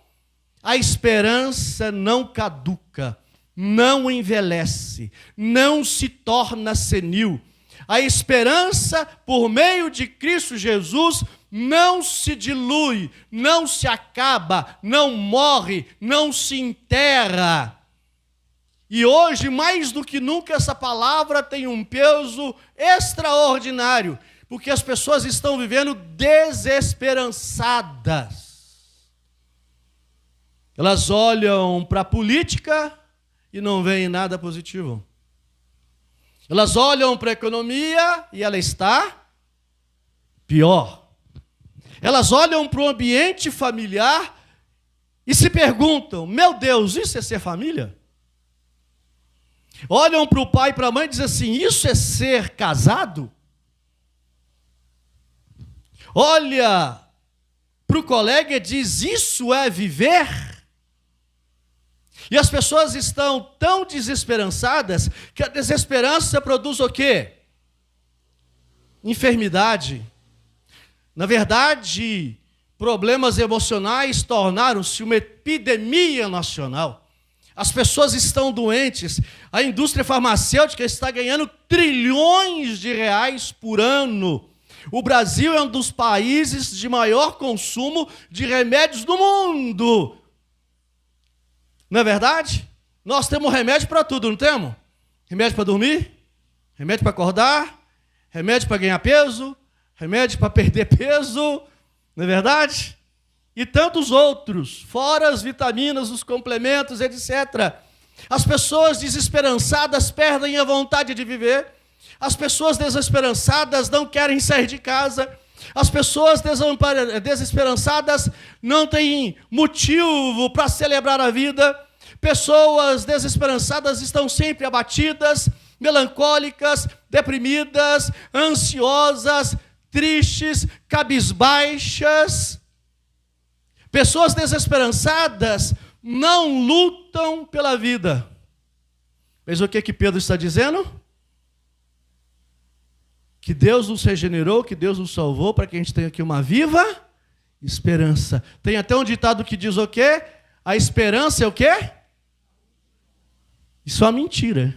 a esperança não caduca, não envelhece, não se torna senil. A esperança, por meio de Cristo Jesus, não se dilui, não se acaba, não morre, não se enterra. E hoje, mais do que nunca, essa palavra tem um peso extraordinário, porque as pessoas estão vivendo desesperançadas. Elas olham para a política e não veem nada positivo. Elas olham para a economia e ela está pior. Elas olham para o ambiente familiar e se perguntam: meu Deus, isso é ser família? Olham para o pai e para a mãe e dizem assim: isso é ser casado? Olha para o colega e diz: isso é viver? E as pessoas estão tão desesperançadas que a desesperança produz o quê? Enfermidade. Na verdade, problemas emocionais tornaram-se uma epidemia nacional. As pessoas estão doentes. A indústria farmacêutica está ganhando trilhões de reais por ano. O Brasil é um dos países de maior consumo de remédios do mundo. Não é verdade? Nós temos remédio para tudo, não temos? Remédio para dormir, remédio para acordar, remédio para ganhar peso, remédio para perder peso, não é verdade? E tantos outros, fora as vitaminas, os complementos, etc. As pessoas desesperançadas perdem a vontade de viver. As pessoas desesperançadas não querem sair de casa. As pessoas desesperançadas não têm motivo para celebrar a vida. Pessoas desesperançadas estão sempre abatidas, melancólicas, deprimidas, ansiosas, tristes, cabisbaixas. Pessoas desesperançadas não lutam pela vida. Mas o que Pedro está dizendo? Que Deus nos regenerou, que Deus nos salvou, para que a gente tenha aqui uma viva esperança. Tem até um ditado que diz o quê? A esperança é o quê? Isso é uma mentira.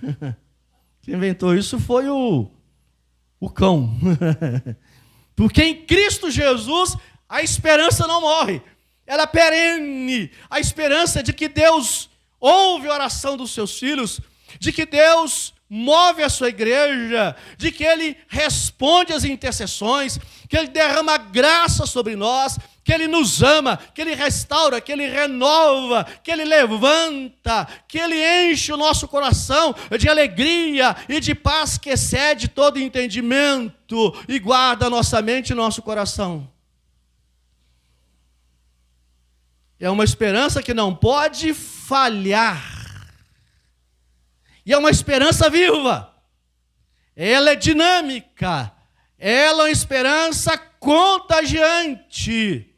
Quem inventou isso foi o cão. Porque em Cristo Jesus a esperança não morre. Ela é perene. A esperança de que Deus ouve a oração dos seus filhos, de que Deus move a sua igreja, de que Ele responde às intercessões, que Ele derrama graça sobre nós, que Ele nos ama, que Ele restaura, que Ele renova, que Ele levanta, que Ele enche o nosso coração de alegria e de paz que excede todo entendimento e guarda a nossa mente e nosso coração. É uma esperança que não pode falhar. E é uma esperança viva. Ela é dinâmica. Ela é uma esperança contagiante.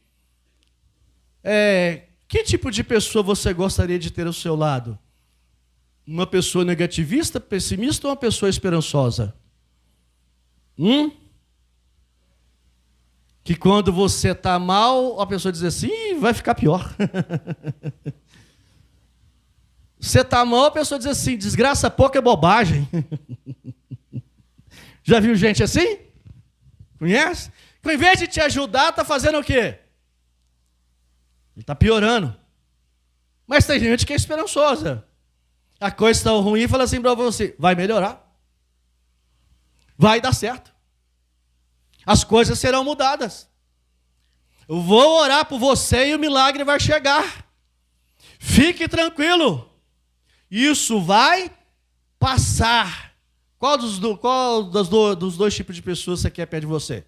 Que tipo de pessoa você gostaria de ter ao seu lado? Uma pessoa negativista, pessimista ou uma pessoa esperançosa? Que quando você está mal, a pessoa diz assim: vai ficar pior. Você está mal, a pessoa diz assim: desgraça pouca é bobagem. Já viu gente assim? Conhece? Que ao invés de te ajudar, está fazendo o quê? Ele está piorando. Mas tem gente que é esperançosa. A coisa está ruim e fala assim para você: vai melhorar. Vai dar certo. As coisas serão mudadas. Eu vou orar por você e o milagre vai chegar. Fique tranquilo. isso vai passar. Qual dos dois tipos de pessoas você quer perto de você?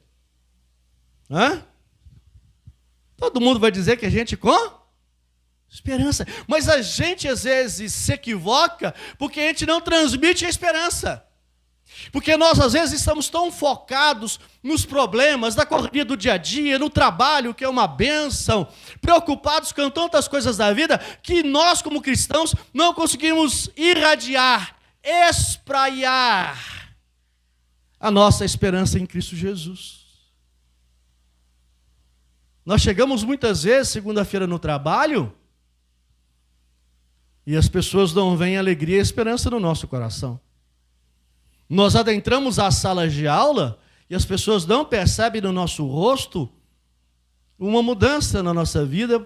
Hã? Todo mundo vai dizer que a gente com esperança. Mas a gente às vezes se equivoca porque a gente não transmite a esperança. Porque nós às vezes estamos tão focados nos problemas da correria do dia a dia, no trabalho, que é uma bênção, preocupados com tantas coisas da vida, que nós como cristãos não conseguimos irradiar, espraiar a nossa esperança em Cristo Jesus. Nós chegamos muitas vezes, segunda-feira no trabalho, e as pessoas não veem alegria e esperança no nosso coração. Nós adentramos as salas de aula e as pessoas não percebem no nosso rosto uma mudança na nossa vida,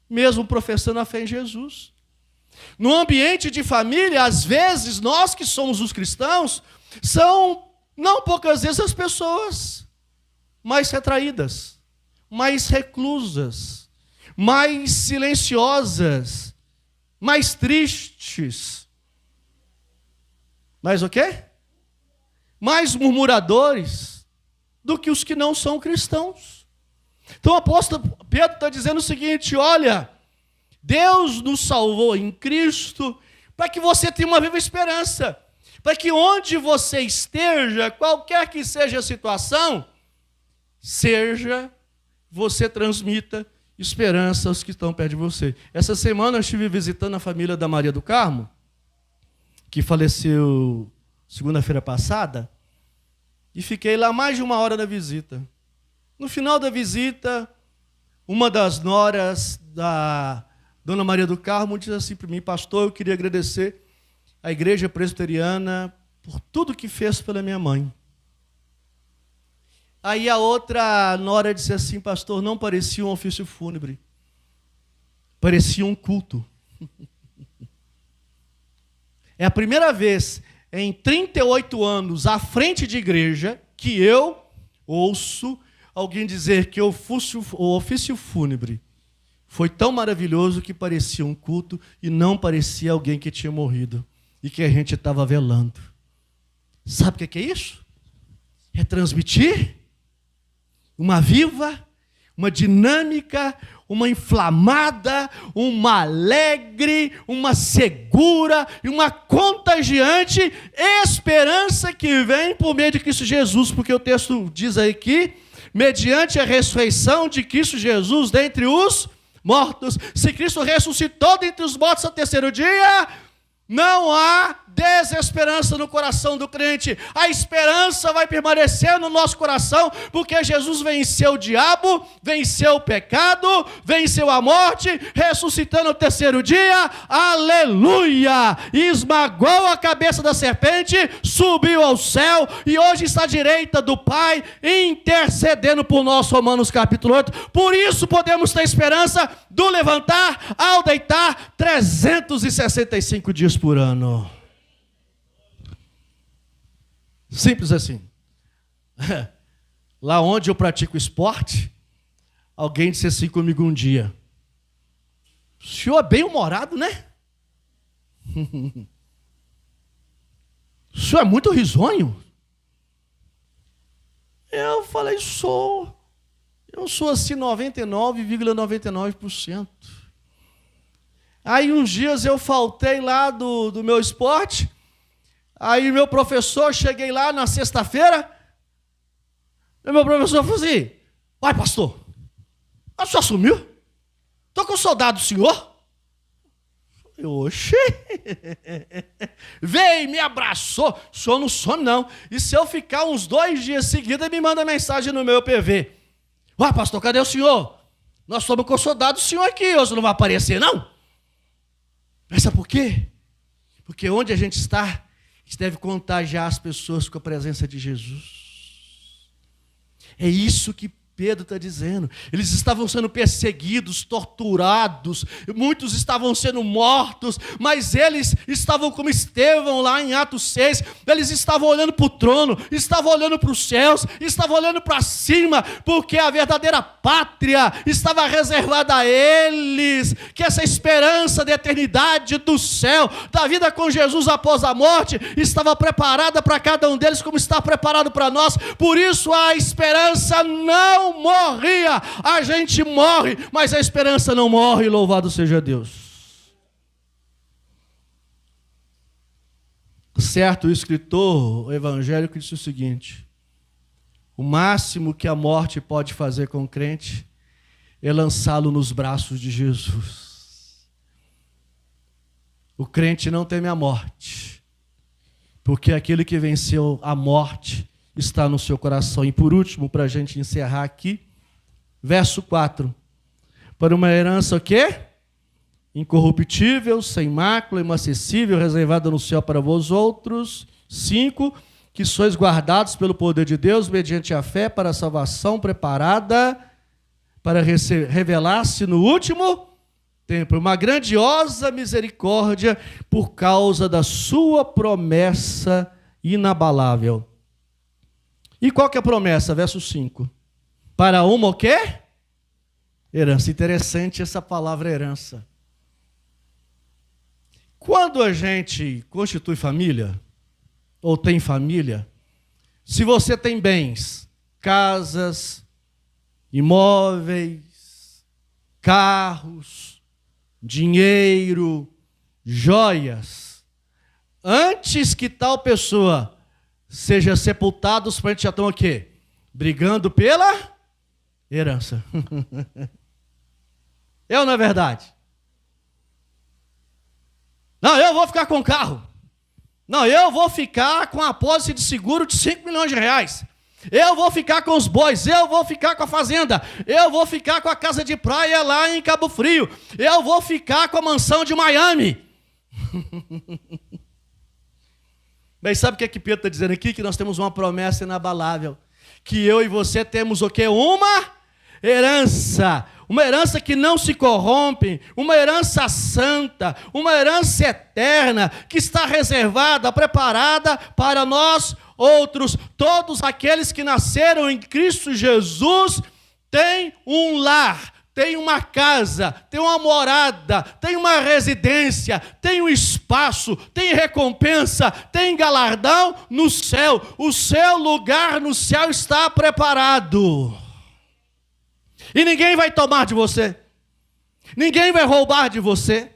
mesmo professando a fé em Jesus. No ambiente de família, às vezes, nós que somos os cristãos, são, não poucas vezes, as pessoas mais retraídas, mais reclusas, mais silenciosas, mais tristes. Mais o quê? Mais murmuradores do que os que não são cristãos. Então o apóstolo Pedro está dizendo o seguinte: olha, Deus nos salvou em Cristo para que você tenha uma viva esperança, para que onde você esteja, qualquer que seja a situação, você transmita esperança aos que estão perto de você. Essa semana eu estive visitando a família da Maria do Carmo, que faleceu segunda-feira passada, e fiquei lá mais de 1 hora da visita. No final da visita, uma das noras da Dona Maria do Carmo disse assim para mim: pastor, eu queria agradecer a Igreja Presbiteriana por tudo que fez pela minha mãe. Aí a outra nora disse assim: pastor, não parecia um ofício fúnebre, parecia um culto. É a primeira vez em 38 anos à frente de igreja que eu ouço alguém dizer que o ofício fúnebre foi tão maravilhoso que parecia um culto e não parecia alguém que tinha morrido e que a gente estava velando. Sabe o que é isso? É transmitir uma viva, uma dinâmica, uma inflamada, uma alegre, uma segura e uma contagiante esperança que vem por meio de Cristo Jesus, porque o texto diz aí que, mediante a ressurreição de Cristo Jesus dentre os mortos, se Cristo ressuscitou dentre os mortos ao terceiro dia, não há desesperança no coração do crente. A esperança vai permanecer no nosso coração, porque Jesus venceu o diabo, venceu o pecado, venceu a morte, ressuscitando no terceiro dia, aleluia! Esmagou a cabeça da serpente, subiu ao céu e hoje está à direita do Pai, intercedendo por nós, Romanos capítulo 8. Por isso podemos ter esperança do levantar ao deitar 365 dias por ano. Simples assim. Lá onde eu pratico esporte, alguém disse assim comigo um dia: o senhor é bem-humorado, né? O senhor é muito risonho. Eu falei: sou. Eu sou assim 99,99%. Aí uns dias eu faltei lá do meu esporte. Aí meu professor, cheguei lá na sexta-feira, e meu professor falou assim: vai, pastor, o senhor sumiu? Estou com saudade do senhor. Eu, oxê, veio, me abraçou, o senhor não some não. E se eu ficar uns 2 dias seguidos, ele me manda mensagem no meu PV: vai, pastor, cadê o senhor? Nós estamos com saudade do senhor aqui, hoje não vai aparecer não? Mas sabe por quê? Porque onde a gente está, a gente deve contagiar as pessoas com a presença de Jesus. É isso que Pedro está dizendo. Eles estavam sendo perseguidos, torturados, muitos estavam sendo mortos, mas eles estavam como Estevão lá em Atos 6, eles estavam olhando para o trono, estavam olhando para os céus, estavam olhando para cima, porque a verdadeira pátria estava reservada a eles, que essa esperança da eternidade do céu, da vida com Jesus após a morte, estava preparada para cada um deles, como está preparado para nós. Por isso a esperança não morria. A gente morre, mas a esperança não morre, louvado seja Deus. Certo escritor evangélico disse o seguinte: o máximo que a morte pode fazer com o crente é lançá-lo nos braços de Jesus. O crente não teme a morte, porque aquele que venceu a morte está no seu coração. E por último, para a gente encerrar aqui, verso 4. Para uma herança o quê? Incorruptível, sem mácula, inacessível, reservada no céu para vós outros. 5. Que sois guardados pelo poder de Deus, mediante a fé, para a salvação preparada, para revelar-se no último tempo. Uma grandiosa misericórdia por causa da sua promessa inabalável. E qual que é a promessa? Verso 5. Para uma o quê? Herança. Interessante essa palavra herança. Quando a gente constitui família, ou tem família, se você tem bens, casas, imóveis, carros, dinheiro, joias, antes que tal pessoa seja sepultado, os parentes já estão o quê? Brigando pela herança. É ou não é verdade? Não, eu vou ficar com o carro. Não, eu vou ficar com a apólice de seguro de 5 milhões de reais. Eu vou ficar com os bois, eu vou ficar com a fazenda, eu vou ficar com a casa de praia lá em Cabo Frio, eu vou ficar com a mansão de Miami. Bem, sabe o que Pedro está dizendo aqui? Que nós temos uma promessa inabalável. Que eu e você temos o quê? Uma herança. Uma herança que não se corrompe, uma herança santa, uma herança eterna, que está reservada, preparada para nós outros. Todos aqueles que nasceram em Cristo Jesus têm um lar, tem uma casa, tem uma morada, tem uma residência, tem um espaço, tem recompensa, tem galardão no céu. O seu lugar no céu está preparado. E ninguém vai tomar de você. Ninguém vai roubar de você.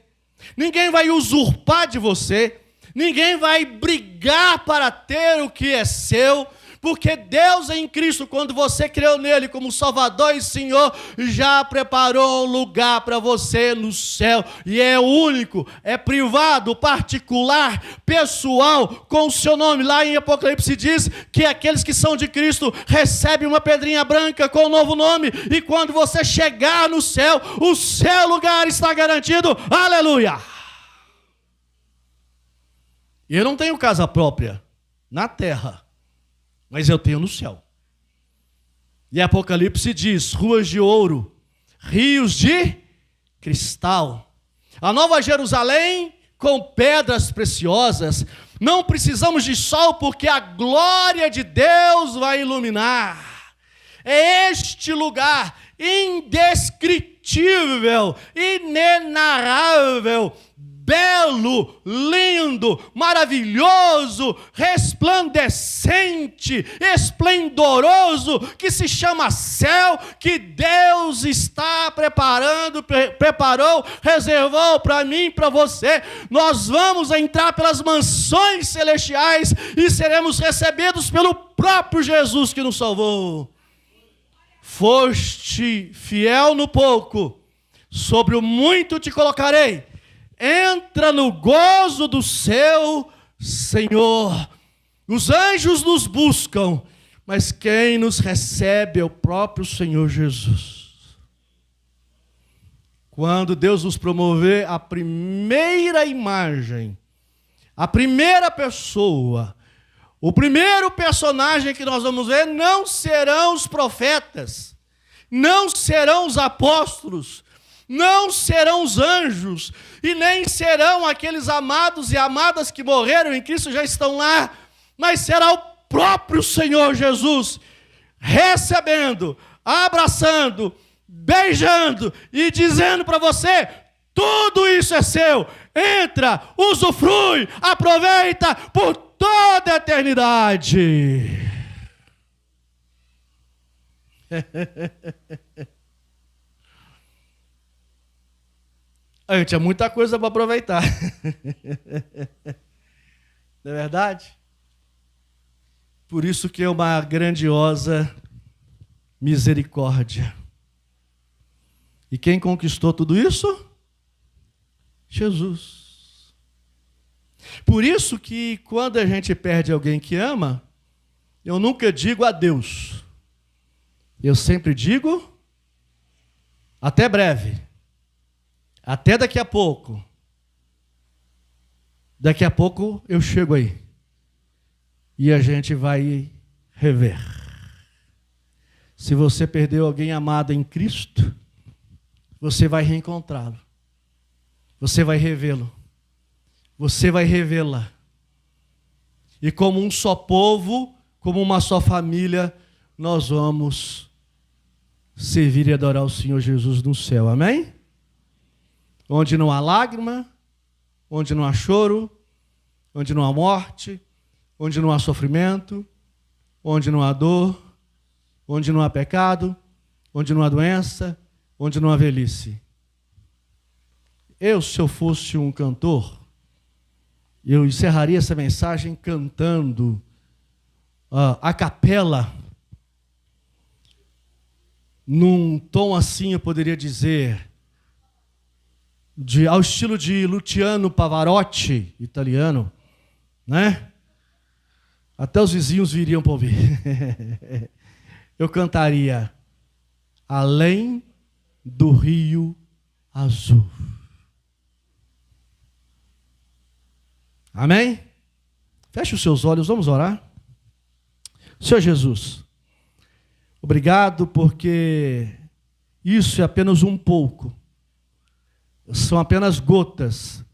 Ninguém vai usurpar de você. Ninguém vai brigar para ter o que é seu. Porque Deus em Cristo, quando você creu nele como Salvador e Senhor, já preparou um lugar para você no céu. E é único, é privado, particular, pessoal, com o seu nome. Lá em Apocalipse diz que aqueles que são de Cristo recebem uma pedrinha branca com um novo nome. E quando você chegar no céu, o seu lugar está garantido. Aleluia! E eu não tenho casa própria na terra, mas eu tenho no céu. E Apocalipse diz: ruas de ouro, rios de cristal. A Nova Jerusalém com pedras preciosas. Não precisamos de sol, porque a glória de Deus vai iluminar. É este lugar indescritível, inenarrável, belo, lindo, maravilhoso, resplandecente, esplendoroso, que se chama céu, que Deus está preparou, reservou para mim e para você. Nós vamos entrar pelas mansões celestiais e seremos recebidos pelo próprio Jesus que nos salvou. Foste fiel no pouco, sobre o muito te colocarei. Entra no gozo do seu Senhor. Os anjos nos buscam, mas quem nos recebe é o próprio Senhor Jesus. Quando Deus nos promover, a primeira imagem, a primeira pessoa, o primeiro personagem que nós vamos ver não serão os profetas, não serão os apóstolos, não serão os anjos, e nem serão aqueles amados e amadas que morreram em Cristo, já estão lá, mas será o próprio Senhor Jesus, recebendo, abraçando, beijando e dizendo para você: tudo isso é seu, entra, usufrui, aproveita por toda a eternidade. A gente tinha muita coisa para aproveitar. Não é verdade? Por isso que é uma grandiosa misericórdia. E quem conquistou tudo isso? Jesus. Por isso que quando a gente perde alguém que ama, eu nunca digo adeus. Eu sempre digo até breve. Até daqui a pouco. Daqui a pouco eu chego aí. E a gente vai rever. Se você perdeu alguém amado em Cristo, você vai reencontrá-lo. Você vai revê-lo. Você vai revê-la. E como um só povo, como uma só família, nós vamos servir e adorar o Senhor Jesus no céu. Amém? Onde não há lágrima, onde não há choro, onde não há morte, onde não há sofrimento, onde não há dor, onde não há pecado, onde não há doença, onde não há velhice. Se eu fosse um cantor, eu encerraria essa mensagem cantando a capela, num tom assim, eu poderia dizer, ao estilo de Luciano Pavarotti, italiano, né? Até os vizinhos viriam para ouvir. Eu cantaria Além do Rio Azul. Amém? Feche os seus olhos, vamos orar. Senhor Jesus, obrigado porque isso é apenas um pouco. São apenas gotas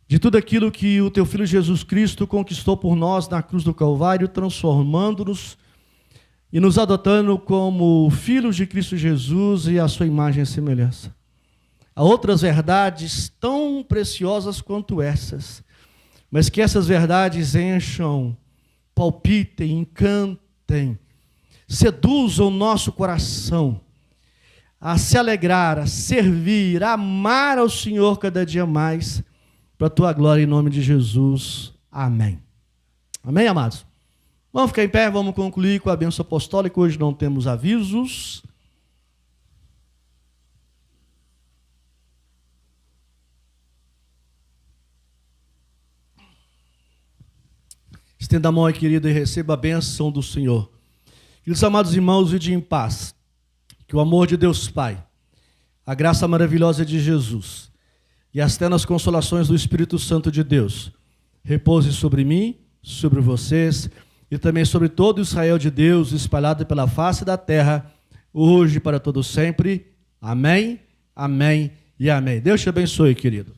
de tudo aquilo que o teu Filho Jesus Cristo conquistou por nós na cruz do Calvário, transformando-nos e nos adotando como filhos de Cristo Jesus e a sua imagem e semelhança. Há outras verdades tão preciosas quanto essas, mas que essas verdades encham, palpitem, encantem, seduzam o nosso coração a se alegrar, a servir, a amar ao Senhor cada dia mais, para a tua glória, em nome de Jesus. Amém. Amém, amados? Vamos ficar em pé, vamos concluir com a bênção apostólica. Hoje não temos avisos. Estenda a mão aí, querido, e receba a bênção do Senhor. Queridos amados irmãos, vinde em paz. Que o amor de Deus Pai, a graça maravilhosa de Jesus e as ternas consolações do Espírito Santo de Deus repouse sobre mim, sobre vocês e também sobre todo Israel de Deus espalhado pela face da terra, hoje e para todo sempre. Amém, amém e amém. Deus te abençoe, querido.